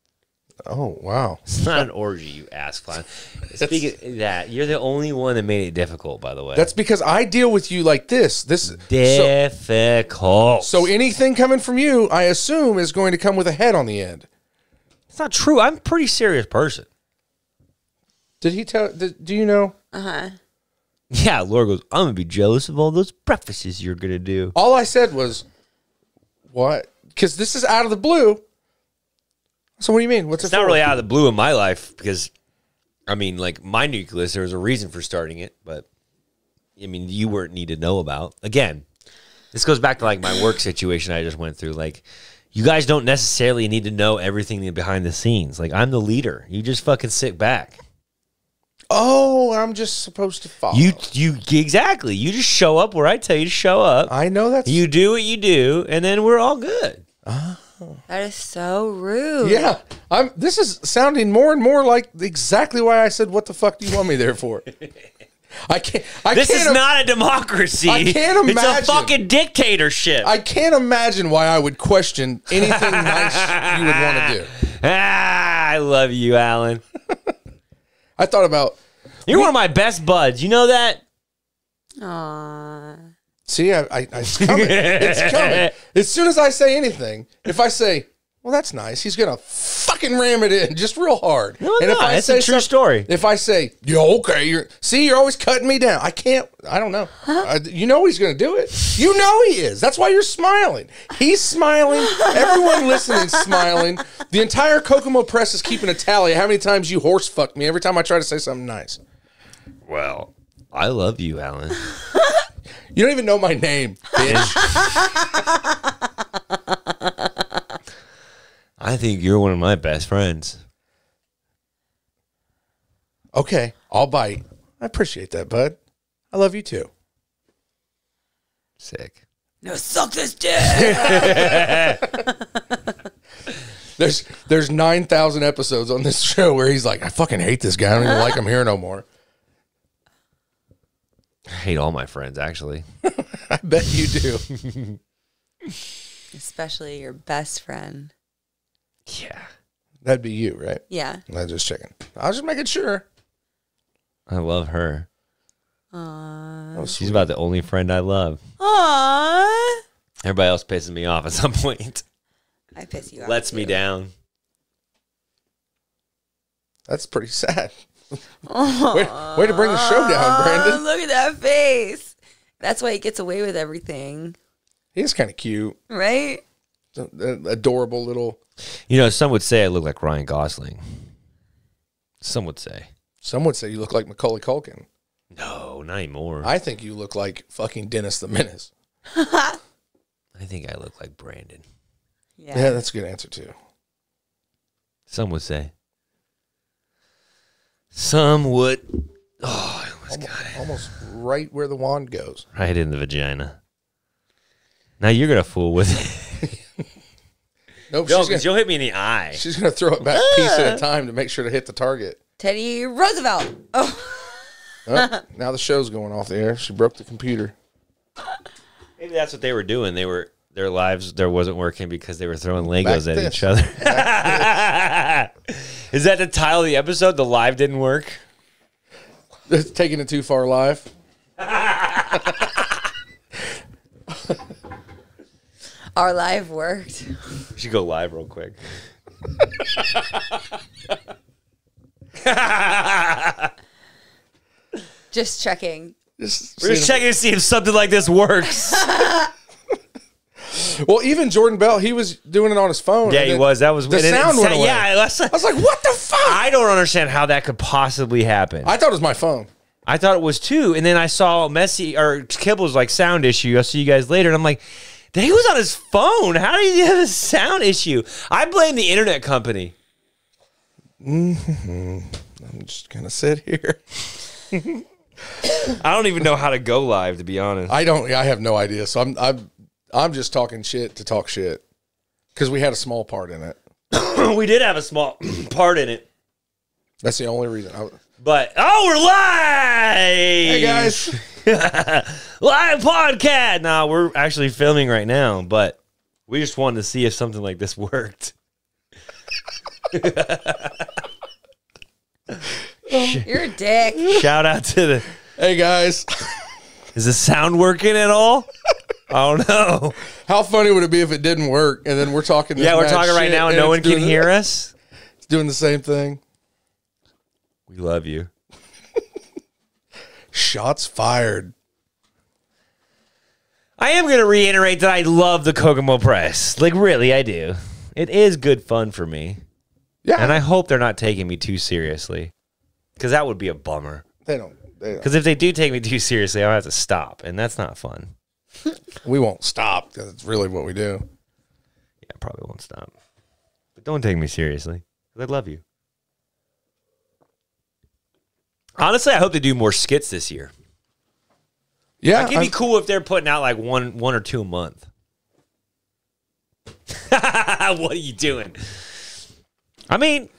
Oh, wow. It's not an orgy, you ass clown. Speaking of that, you're the only one that made it difficult, by the way. That's because I deal with you like this. Difficult. So anything coming from you, I assume, is going to come with a head on the end. It's not true. I'm a pretty serious person. Did he tell? Do you know? Uh-huh. Yeah, Laura goes, I'm going to be jealous of all those breakfasts you're going to do. All I said was, what? Because this is out of the blue. So what do you mean? What's It's it not for? really out of the blue in my life because, I mean, like my nucleus, there was a reason for starting it, but I mean, you weren't need to know about. Again, this goes back to like my work situation I just went through. Like, you guys don't necessarily need to know everything behind the scenes. Like, I'm the leader. You just fucking sit back. Oh, I'm just supposed to follow. You exactly. You just show up where I tell you to show up. I know that's You do what you do, and then we're all good. That is so rude. Yeah, this is sounding more and more like exactly why I said, "What the fuck do you want me there for?" This is not a democracy. I can't It's a imagine. fucking dictatorship. I can't imagine why I would question anything nice you would want to do. I love you, Alan. I thought about. You're one of my best buds. You know that? Aww. See, it's coming. It's coming. As soon as I say anything, if I say, Well, that's nice. He's gonna fucking ram it in just real hard. No, and if I say a true story. If I say, "Yeah, okay," you're always cutting me down. I can't. I don't know. You know he's gonna do it. You know he is. That's why you're smiling. He's smiling. Everyone listening's smiling. The entire Kokomo Press is keeping a tally of how many times you horse fucked me every time I try to say something nice. Well, I love you, Alan. You don't even know my name, bitch. I think you're one of my best friends. Okay, I'll bite. I appreciate that, bud. I love you too. Sick. No, suck this dick. There's 9,000 episodes on this show where he's like, I fucking hate this guy. I don't even like him here no more. I hate all my friends, actually. I bet you do. Especially your best friend. Yeah. That'd be you, right? Yeah. I'm just checking. I was just making sure. I love her. Aww. She's about the only friend I love. Aww. Everybody else pisses me off at some point. I piss you off. Lets me down. That's pretty sad. Way to bring the show down, Branden. Look at that face. That's why he gets away with everything. He's kind of cute. Right? Adorable little. You know, some would say I look like Ryan Gosling. Some would say. Some would say you look like Macaulay Culkin. No, not anymore. I think you look like fucking Dennis the Menace. I think I look like Branden. Yeah, that's a good answer, too. Some would say. Some would. Oh, I almost got it. Almost right where the wand goes. Right in the vagina. Now you're going to fool with it. Nope, No, because you'll hit me in the eye. she's going to throw it back a piece at a time to make sure to hit the target. Teddy Roosevelt. Oh. Oh, now the show's going off the air. She broke the computer. Maybe that's what they were doing. Their lives wasn't working because they were throwing Legos Back at each other. Is that the title of the episode? The live didn't work? It's taking it too far live. Our live worked. We should go live real quick. Just checking. We're just checking to see if something like this works. Well, even Jordan Bell, he was doing it on his phone. Yeah, he was. That was the sound went away. Yeah, I was like, what the fuck? I don't understand how that could possibly happen. I thought it was my phone. I thought it was too, and then I saw Kibble's like sound issue. I'll see you guys later, and I'm like, he was on his phone. How did he have a sound issue? I blame the internet company. Mm-hmm. I'm just gonna sit here. I don't even know how to go live, to be honest. I have no idea. So I'm just talking shit to talk shit because we had a small part in it. We did have a small part in it. That's the only reason. But we're live. Hey guys, live podcast. No, we're actually filming right now, but we just wanted to see if something like this worked. You're a dick. Shout out to the. Hey guys, is the sound working at all? I don't know. How funny would it be if it didn't work and then we're talking? Yeah, we're talking right now and no one can hear us. It's doing the same thing. We love you. Shots fired. I am going to reiterate that I love the Kokomo Press. Like, really, I do. It is good fun for me. Yeah. And I hope they're not taking me too seriously. Because that would be a bummer. They don't. Because if they do take me too seriously, I'll have to stop. And that's not fun. We won't stop because it's really what we do. Yeah, I probably won't stop. But don't take me seriously. Because I love you. Honestly, I hope they do more skits this year. Yeah. Like, it'd be cool if they're putting out like one or two a month. What are you doing? I mean,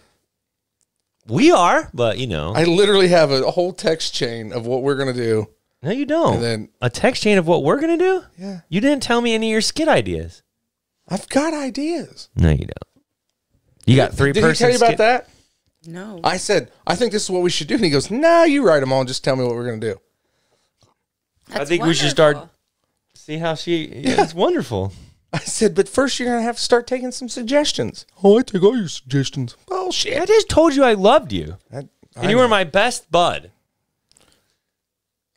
we are, but you know. I literally have a whole text chain of what we're going to do. No, you don't. And then, a text chain of what we're going to do? Yeah. You didn't tell me any of your skit ideas. I've got ideas. No, you don't. You got three person Did he tell you about that? No. I said, I think this is what we should do. And he goes, nah, you write them all and just tell me what we're going to do. That's I think we should start. See how she. Yeah, it's wonderful. I said, but first you're going to have to start taking some suggestions. Oh, I take all your suggestions. Bullshit. I just told you I loved you. And you were my best bud.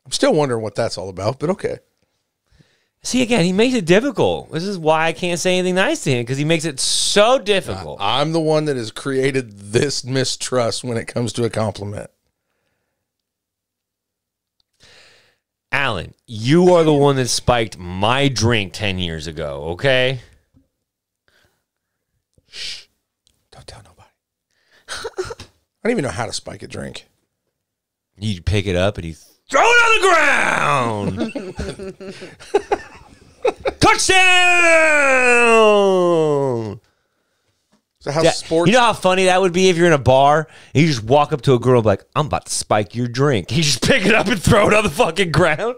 I'm still wondering what that's all about, but okay. See, again, he makes it difficult. This is why I can't say anything nice to him, because he makes it so difficult. I'm the one that has created this mistrust when it comes to a compliment. Alan, you are the one that spiked my drink 10 years ago, okay? Shh. Don't tell nobody. I don't even know how to spike a drink. You pick it up and you throw it on the ground. Touchdown! So how sports? You know how funny that would be if you're in a bar and you just walk up to a girl and be like, I'm about to spike your drink. You just pick it up and throw it on the fucking ground.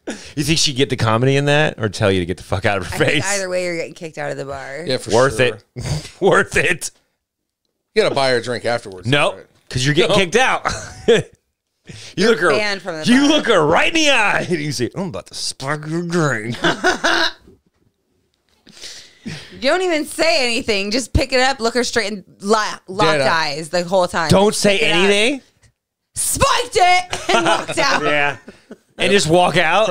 You think she'd get the comedy in that or tell you to get the fuck out of her face? Either way, you're getting kicked out of the bar. Yeah, for Worth sure. it. Worth it. You got to buy her a drink afterwards. No, because you're getting kicked out. You look her right in the eye and you say, I'm about to spike your drink. You don't even say anything. Just pick it up, look her straight and locked eyes the whole time. Don't say anything. Spiked it and walked out. Yeah. And just walk out.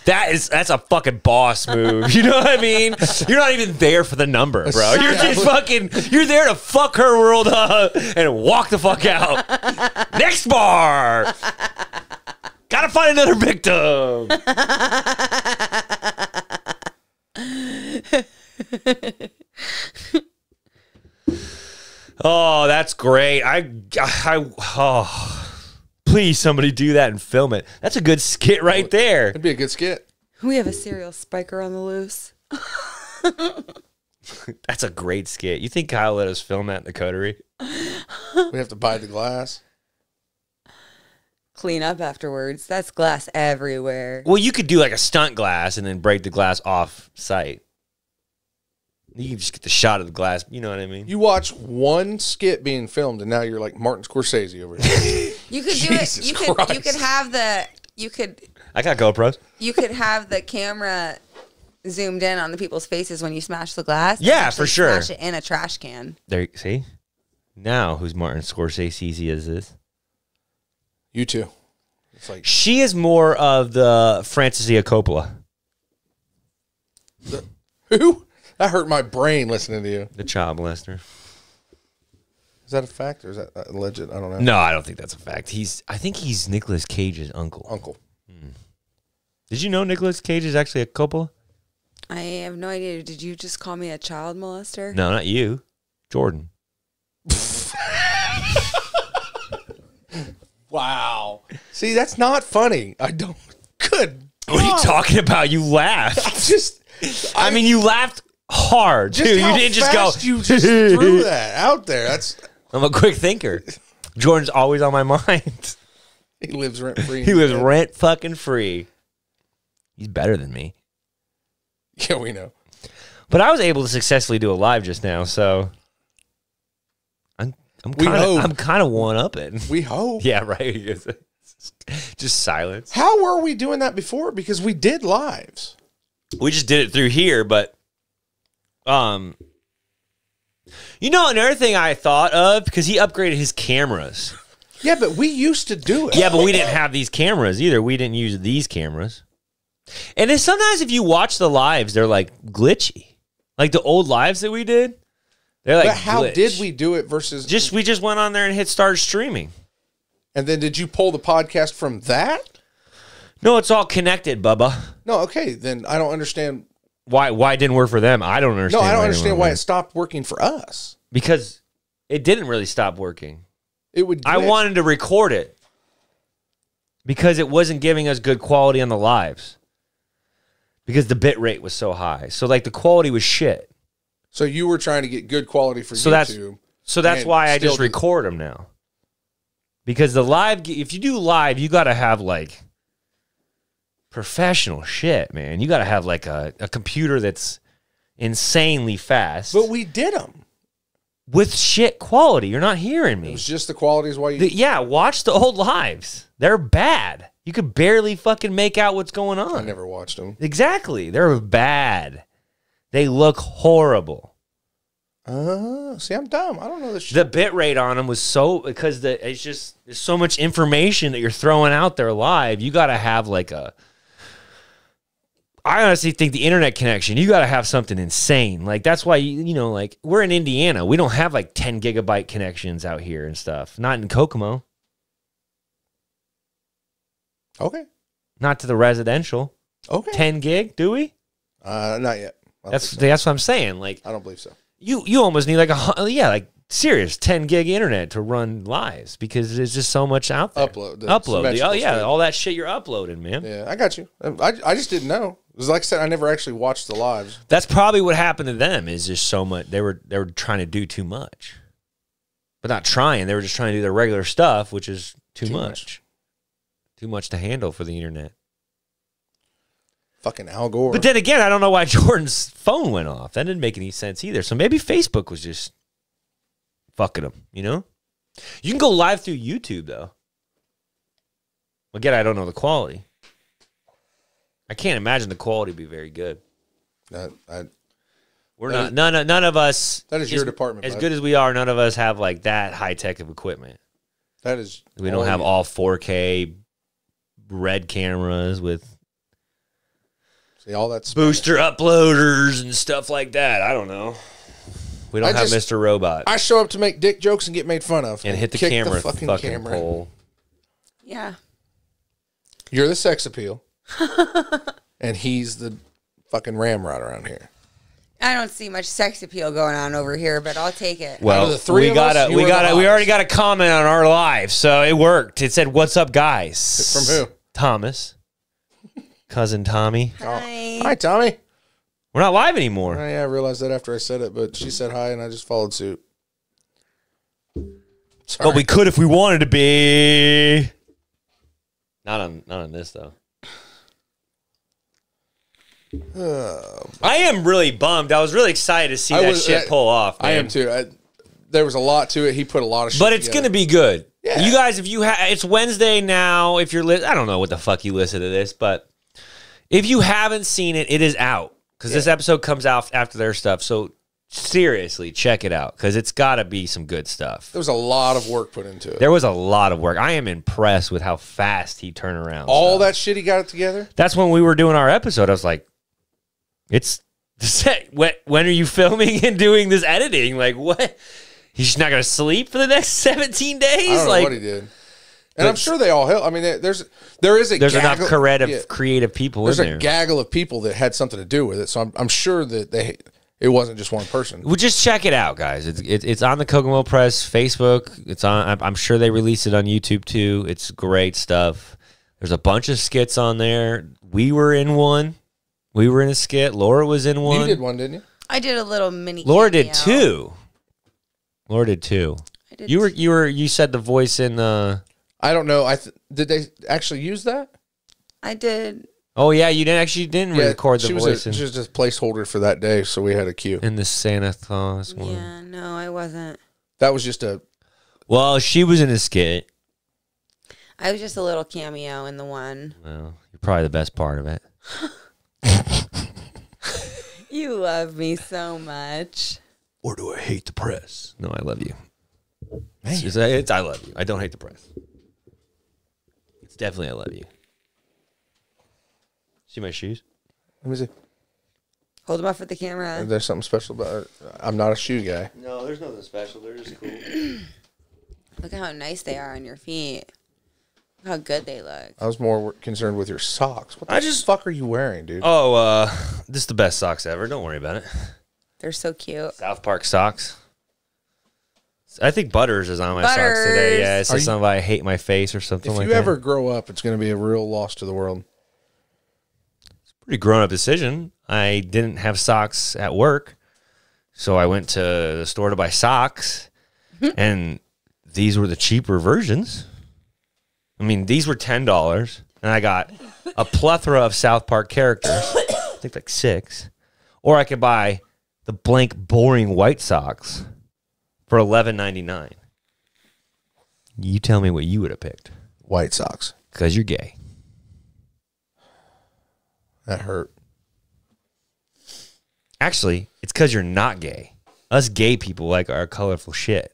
That's a fucking boss move. You know what I mean? You're not even there for the number, bro. You're just you're there to fuck her world up and walk the fuck out. Next bar. Gotta find another victim. Oh, that's great. Please, somebody do that and film it. That's a good skit right there. It'd be a good skit. We have a serial spiker on the loose. That's a great skit. You think Kyle let us film that in the coterie? We have to buy the glass. Clean up afterwards. That's glass everywhere. Well, you could do like a stunt glass and then break the glass off site. You can just get the shot of the glass. You know what I mean? You watch one skit being filmed, and now you're like Martin Scorsese over here. You could do it. You could have the. I got GoPros. You could have the camera zoomed in on the people's faces when you smash the glass. Yeah, for sure. Smash it in a trash can. There, see? Now, who's Martin Scorsese is this? You too. It's like she is more of the Francis Coppola. Who? That hurt my brain listening to you. The child molester. Is that a fact or is that alleged? I don't know. No, I don't think that's a fact. I think he's Nicolas Cage's uncle. Did you know Nicolas Cage is actually a Coppola? I have no idea. Did you just call me a child molester? No, not you. Jordan. Wow. See, that's not funny. I don't. Good. What are you talking about? You laughed. I mean, you laughed hard too. You didn't just go. You just threw that out there. I'm a quick thinker. Jordan's always on my mind. He lives rent free. He lives rent fucking free. He's better than me. Yeah, we know. But I was able to successfully do a live just now, so I'm kind of one up it. We hope. Yeah, right. Just silence. How were we doing that before? Because we did lives. We just did it through here, but you know, another thing I thought of, because he upgraded his cameras. Yeah, but we used to do it. Yeah, but we didn't have these cameras either. We didn't use these cameras. And then sometimes if you watch the lives, they're like glitchy. Like the old lives that we did, they're like, but how glitch. did we do it versus we just went on there and hit start streaming. And then did you pull the podcast from that? No, it's all connected, Bubba. No, okay, then I don't understand why it didn't work for them. I don't understand. No, I don't understand why it stopped working for us. Because it didn't really stop working. It would glitch. I wanted to record it because it wasn't giving us good quality on the lives. Because the bit rate was so high. So like the quality was shit. So you were trying to get good quality for YouTube. So that's why I just record them now. Because the live, if you do live, you got to have like professional shit, man. You got to have like a computer that's insanely fast. But we did them. With shit quality. You're not hearing me. It was just the quality is why you... Yeah, watch the old lives. They're bad. You could barely fucking make out what's going on. I never watched them. Exactly. They're bad. They look horrible. See, I'm dumb. I don't know this shit. The bit rate on them was because it's just there's so much information that you're throwing out there live. You got to have like I honestly think the internet connection, you got to have something insane. Like that's why, like we're in Indiana. We don't have like 10 gigabyte connections out here and stuff. Not in Kokomo. Okay. Not to the residential. Okay. 10 gig, do we? Not yet. That's what I'm saying. Like I don't believe so. You almost need like serious 10 gig internet to run lives because there's just so much out there. Upload. All that shit you're uploading, man. Yeah, I got you. I just didn't know. It was like I said, I never actually watched the lives. That's probably what happened to them. Is just so much. They were trying to do too much, but not trying. They were just trying to do their regular stuff, which is too much. Too much to handle for the internet. Fucking Al Gore. But then again, I don't know why Jordan's phone went off. That didn't make any sense either. So maybe Facebook was just fucking him, You can go live through YouTube, though. Again, I don't know the quality. I can't imagine the quality would be very good. We're not. None of us. That is your department. As good as we are, none of us have like that high tech of equipment. That is. We don't have all 4K red cameras with all that booster uploaders and stuff like that. I don't know. We don't have Mr. Robot. I show up to make dick jokes and get made fun of. And hit the camera, fucking camera pole. Yeah. You're the sex appeal. And he's the fucking ramrod around here. I don't see much sex appeal going on over here, but I'll take it. Well, we already got a comment on our live, so it worked. It said, "What's up, guys?" From who? Thomas. Cousin Tommy. Hi. Hi, Tommy. We're not live anymore. Yeah, I realized that after I said it, but she said hi, and I just followed suit. Sorry. But we could if we wanted to be. Not on this though. I am really bummed. I was really excited to see that shit pull off. Man. I am too. There was a lot to it. He put a lot of shit but it's going to be good. Yeah. You guys, if you it's Wednesday now. If you're I don't know what the fuck you listen to this, but if you haven't seen it, it is out because this episode comes out after their stuff. So seriously, check it out because it's got to be some good stuff. There was a lot of work put into it. There was a lot of work. I am impressed with how fast he turned around. All that shit, he got it together? That's when we were doing our episode. I was like, it's the set. When are you filming and doing this editing? Like, what? He's just not going to sleep for the next 17 days? I don't know what he did. And I'm sure they all help. I mean, there's enough creative people in there. There's a gaggle of people that had something to do with it. So I'm sure that it wasn't just one person. Well, just check it out, guys. It's on the Kokomo Press Facebook. It's on. I'm sure they released it on YouTube too. It's great stuff. There's a bunch of skits on there. We were in one. We were in a skit. Laura was in one. You did one, didn't you? I did a little mini. Laura cameo. did two. Laura did two. I did. You said the voice in. I don't know. Did they actually use that? I did. Oh yeah, you didn't record the voice. She was just a placeholder for that day, so we had a cue in the Santa Claus one. Yeah, no, I wasn't. That was just a. Well, she was in a skit. I was just a little cameo in the one. Well, you're probably the best part of it. You love me so much. Or do I hate the press? No, I love you. It's I love you. I don't hate the press. It's definitely I love you. See my shoes? Let me see. Hold them up for the camera. There's something special about it. I'm not a shoe guy. No, there's nothing special. They're just cool. Look at how nice they are on your feet. Look how good they look. I was more concerned with your socks. What the fuck are you wearing, dude? Oh, this is the best socks ever. Don't worry about it. They're so cute. South Park socks. I think Butters is on my socks today. Yeah, it says something about I hate my face or something like that. If you ever grow up, it's going to be a real loss to the world. It's a pretty grown-up decision. I didn't have socks at work, so I went to the store to buy socks, and these were the cheaper versions. I mean, these were $10, and I got a plethora of South Park characters. I think like 6. Or I could buy the blank, boring white socks for $11.99. You tell me what you would have picked. White socks. Because you're gay. That hurt. Actually, it's because you're not gay. Us gay people like our colorful shit.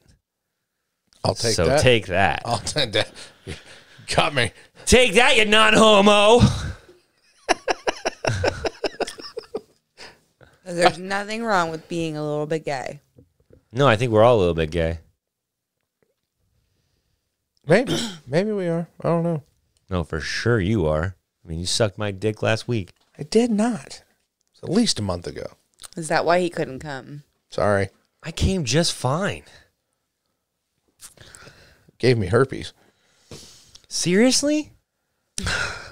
I'll take so that. So take that. I'll take that. Got me. Take that, you non-homo. There's nothing wrong with being a little bit gay. No, I think we're all a little bit gay. Maybe. Maybe we are. I don't know. No, for sure you are. I mean, you sucked my dick last week. I did not. It was at least a month ago. Is that why he couldn't come? Sorry. I came just fine. Gave me herpes. Seriously? Because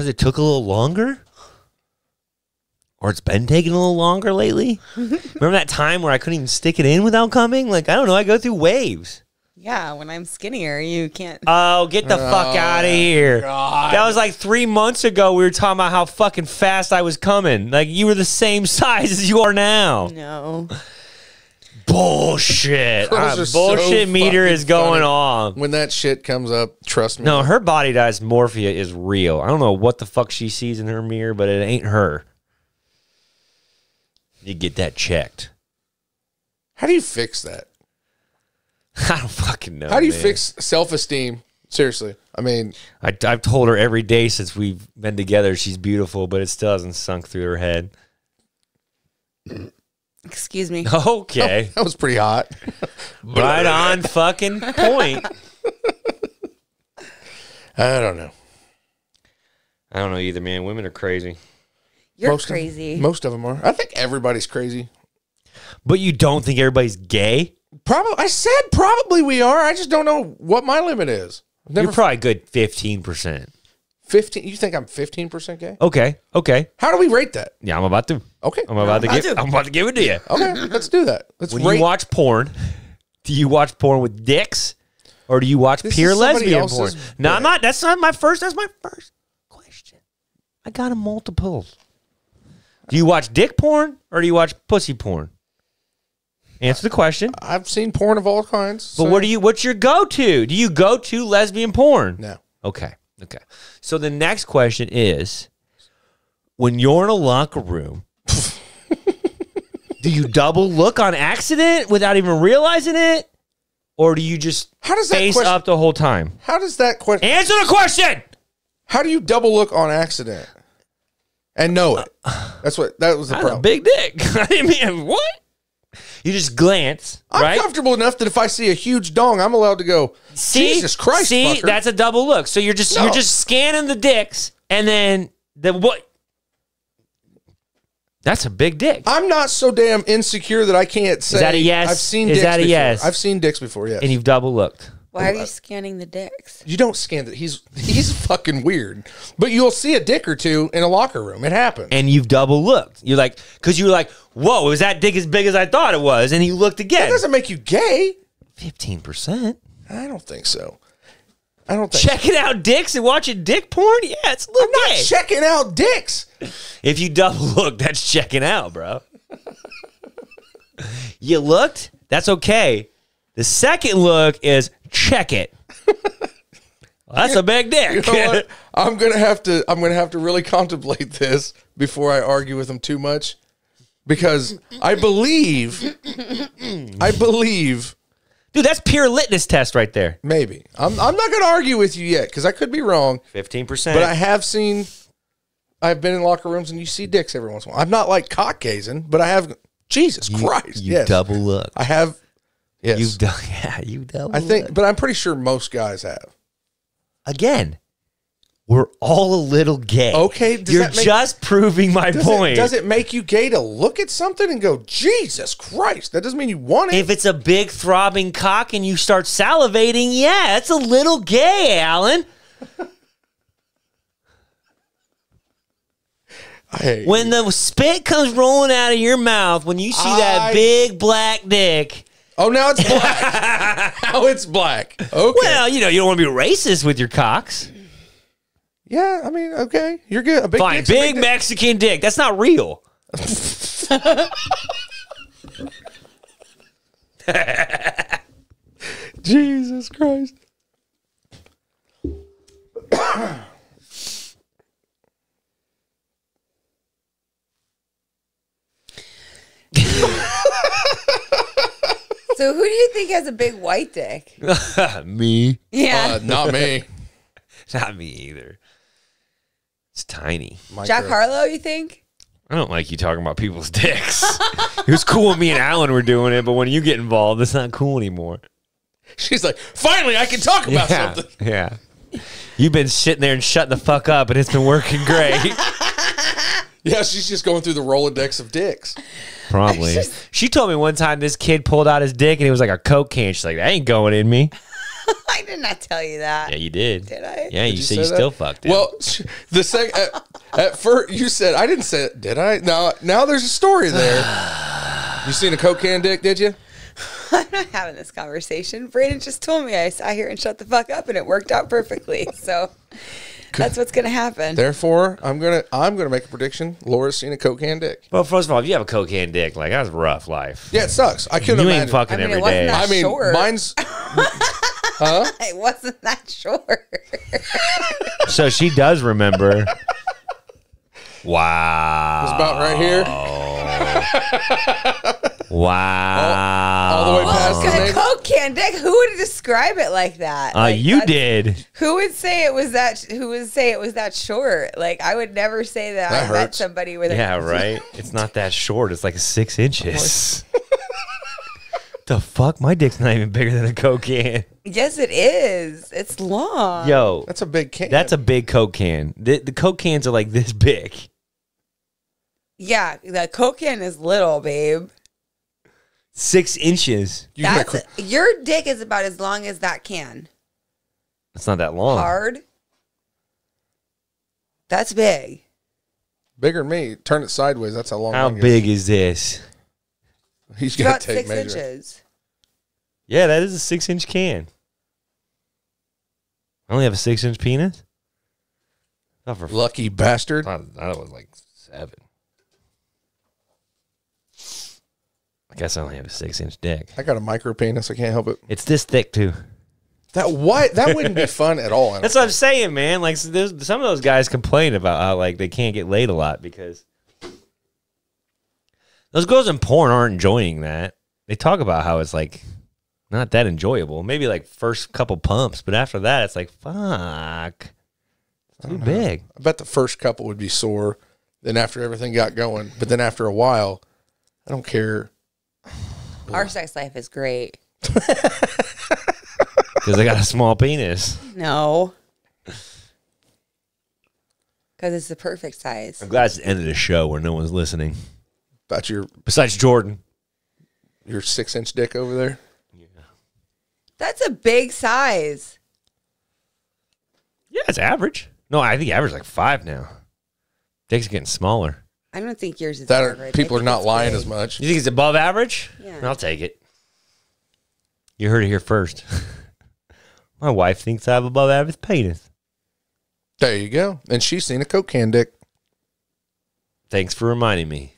it took a little longer? Or it's been taking a little longer lately? Remember that time where I couldn't even stick it in without coming? Like, I don't know. I go through waves. Yeah, when I'm skinnier, you can't. Oh, get the fuck out of here. God. That was like 3 months ago. We were talking about how fucking fast I was coming. Like, you were the same size as you are now. No. Bullshit. Girls are Bullshit so meter fucking is going funny. on. When that shit comes up, trust me. No, her body dysmorphia is real. I don't know what the fuck she sees in her mirror, but it ain't her. You get that checked. How do you fix that? I don't fucking know. How do you man. fix self-esteem? Seriously. I mean, I've told her every day since we've been together she's beautiful, but it still hasn't sunk through her head. Excuse me. Okay. that was pretty hot. Right on fucking point. I don't know. I don't know either, man. Women are crazy. You're crazy. Most of them are. I think everybody's crazy. But you don't think everybody's gay? Probably. I said probably we are. I just don't know what my limit is. You're probably good 15%. 15. You think I'm 15% gay? Okay. How do we rate that? Yeah, I'm about to. Okay. I'm about to give it to you. Okay, let's do that. Let's When rate. you watch porn, do you watch porn with dicks or do you watch This pure is somebody lesbian porn? else's No, I'm bet. not. That's my first question. I got a multiples. Do you watch dick porn or do you watch pussy porn? Answer the question. I've seen porn of all kinds. But what's your go-to? Do you go to lesbian porn? No. Okay. So the next question is, when you're in a locker room, do you double look on accident without even realizing it? Or do you just face up the whole time? How does that question... Answer the question! How do you double look on accident and know it? That was the problem. A big dick. I mean, what? You just glance, I'm right? comfortable enough that if I see a huge dong, I'm allowed to go, Jesus Christ, fucker. That's a double look. So you're just scanning the dicks, and then what? That's a big dick. I'm not so damn insecure that I can't say. Is that a yes? I've seen Is dicks that a before. yes? I've seen dicks before, yes. And you've double looked. Why are you scanning the dicks? You don't scan that. He's fucking weird. But you'll see a dick or two in a locker room. It happens. And you've double looked. You're like, because you're like, whoa, was that dick as big as I thought it was? And you looked again. That doesn't make you gay. 15%. I don't think so. I don't think Checking out dicks and watching dick porn? Yeah, it's a little I'm not checking out dicks. If you double look, that's checking out, bro. You looked? That's okay. The second look is check it. Well, that's a big dick. You know what? I'm gonna have to really contemplate this before I argue with him too much, because I believe, dude, that's pure litmus test right there. maybe I'm not gonna argue with you yet because I could be wrong. 15%. But I've been in locker rooms and you see dicks every once in a while. I'm not like cock gazing, but I have. Jesus Christ! You yes, double look. I have. Yes, You double. I think, but I'm pretty sure most guys have. Again, we're all a little gay. Okay, you're just proving my point. Does it make you gay to look at something and go, Jesus Christ? That doesn't mean you want it. If it's a big throbbing cock and you start salivating, yeah, it's a little gay, Alan. When the spit comes rolling out of your mouth, when you see that big black dick. Oh, now it's black. Now it's black. Okay. Well, you don't want to be racist with your cocks. Yeah, I mean, okay. You're good. A big Fine, big Mexican dick. That's not real. Jesus Christ. So who do you think has a big white dick? Me. Yeah. Not me. Not me either. It's tiny. Jack Harlow, you think? I don't like you talking about people's dicks. It was cool when me and Alan were doing it, but when you get involved, it's not cool anymore. She's like, finally, I can talk about something. Yeah. You've been sitting there and shutting the fuck up, and it's been working great. Yeah, she's just going through the Rolodex of dicks. Probably. She told me one time this kid pulled out his dick, and it was like a Coke can. She's like, that ain't going in me. I did not tell you that. Yeah, you did. Did I? Yeah, you said you still fucked it. Well, the at first you said I didn't say it. Did I? Now there's a story there. You seen a Coke can dick? Did you? I'm not having this conversation. Brandon just told me I sat here and shut the fuck up, and it worked out perfectly. So that's what's gonna happen. Therefore, I'm gonna make a prediction. Laura's seen a Coke can dick. Well, first of all, if you have a Coke can dick, like, that's a rough life. Yeah, it sucks. I couldn't You imagine. ain't fucking every it wasn't day. that short. Mine's. It wasn't that short. So she does remember. Wow. It's about right here. Wow. All the way past the A name. Coke can dick. Who would describe it like that? You did. Who would say it was that? Who would say it was that short? Like, I would never say that. That I met hurts. somebody with. Yeah, right. It's not that short. It's like 6 inches. The fuck? My dick's not even bigger than a Coke can. Yes, it is. It's long. Yo, That's a big can. that's a big Coke can. The Coke cans are like this big. Yeah, the Coke can is little, babe. 6 inches. Your dick is about as long as that can. It's not that long. Hard. That's big. Bigger than me. Turn it sideways. That's how long. How mine big is this? He's It's got about to take 6 measure. inches. Yeah, that is a 6-inch can. I only have a 6-inch penis. Not for Lucky bastard. I thought it was like 7. I guess I only have a 6-inch dick. I got a micro penis. I can't help it. It's this thick too. That wouldn't be fun at all. That's what I'm saying, man. Like, some of those guys complain about how like they can't get laid a lot because those girls in porn aren't enjoying that. They talk about how it's like not that enjoyable. Maybe like first couple pumps, but after that, it's like fuck, it's too big. I bet the first couple would be sore. Then after everything got going, but then after a while, I don't care. Our sex life is great. Because they got a small penis. No. Because it's the perfect size. I'm glad it's the end of the show where no one's listening. About Besides Jordan. your 6-inch dick over there. That's a big size. Yeah, it's average. No, I think average is like 5 now. Dick's getting smaller. I don't think yours is That average. people I are think not it's lying big. as much. You think it's above average? Yeah. I'll take it. You heard it here first. My wife thinks I have above average penis. There you go. And she's seen a Coke can dick. Thanks for reminding me.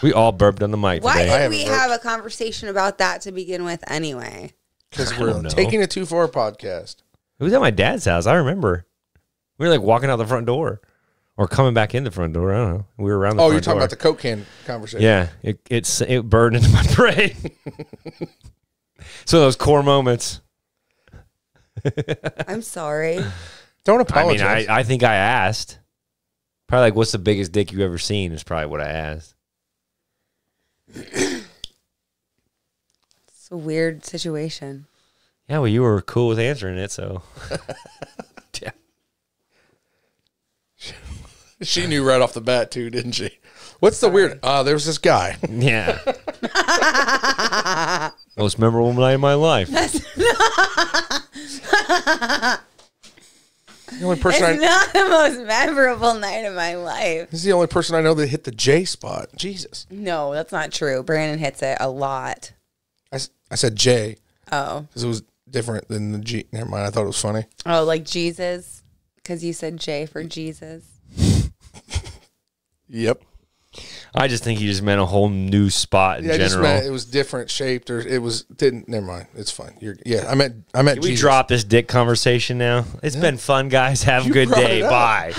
We all burped on the mic Why today. did we have a conversation about that to begin with anyway? Because I we're don't know. taking it too far podcast. It was at my dad's house. I remember. We were like walking out the front door or coming back in the front door. I don't know. We were around the Oh, front you're talking door. about the Coke can conversation. Yeah. It burned into my brain. So those core moments. I'm sorry. Don't I apologize. mean, I think I asked. Probably like, what's the biggest dick you ever seen is probably what I asked. It's a weird situation. Yeah, well, you were cool with answering it, so. Yeah. She knew right off the bat, too, didn't she? What's the weird? There was this guy. Yeah. Most memorable night of my life. The only person It's not the most memorable night of my life. He's the only person I know that hit the J spot. Jesus. No, that's not true. Brandon hits it a lot. I said J Oh. because it was different than the G. Never mind. I thought it was funny. Oh, like Jesus? Because you said J for Jesus. Yep. I just think he just meant a whole new spot in Yeah, I just general. meant it was different shaped, or it was didn't. Never mind. It's fine. I meant Can we Jesus. drop this dick conversation now? It's been fun, guys. Have a You good brought day. it up. Bye.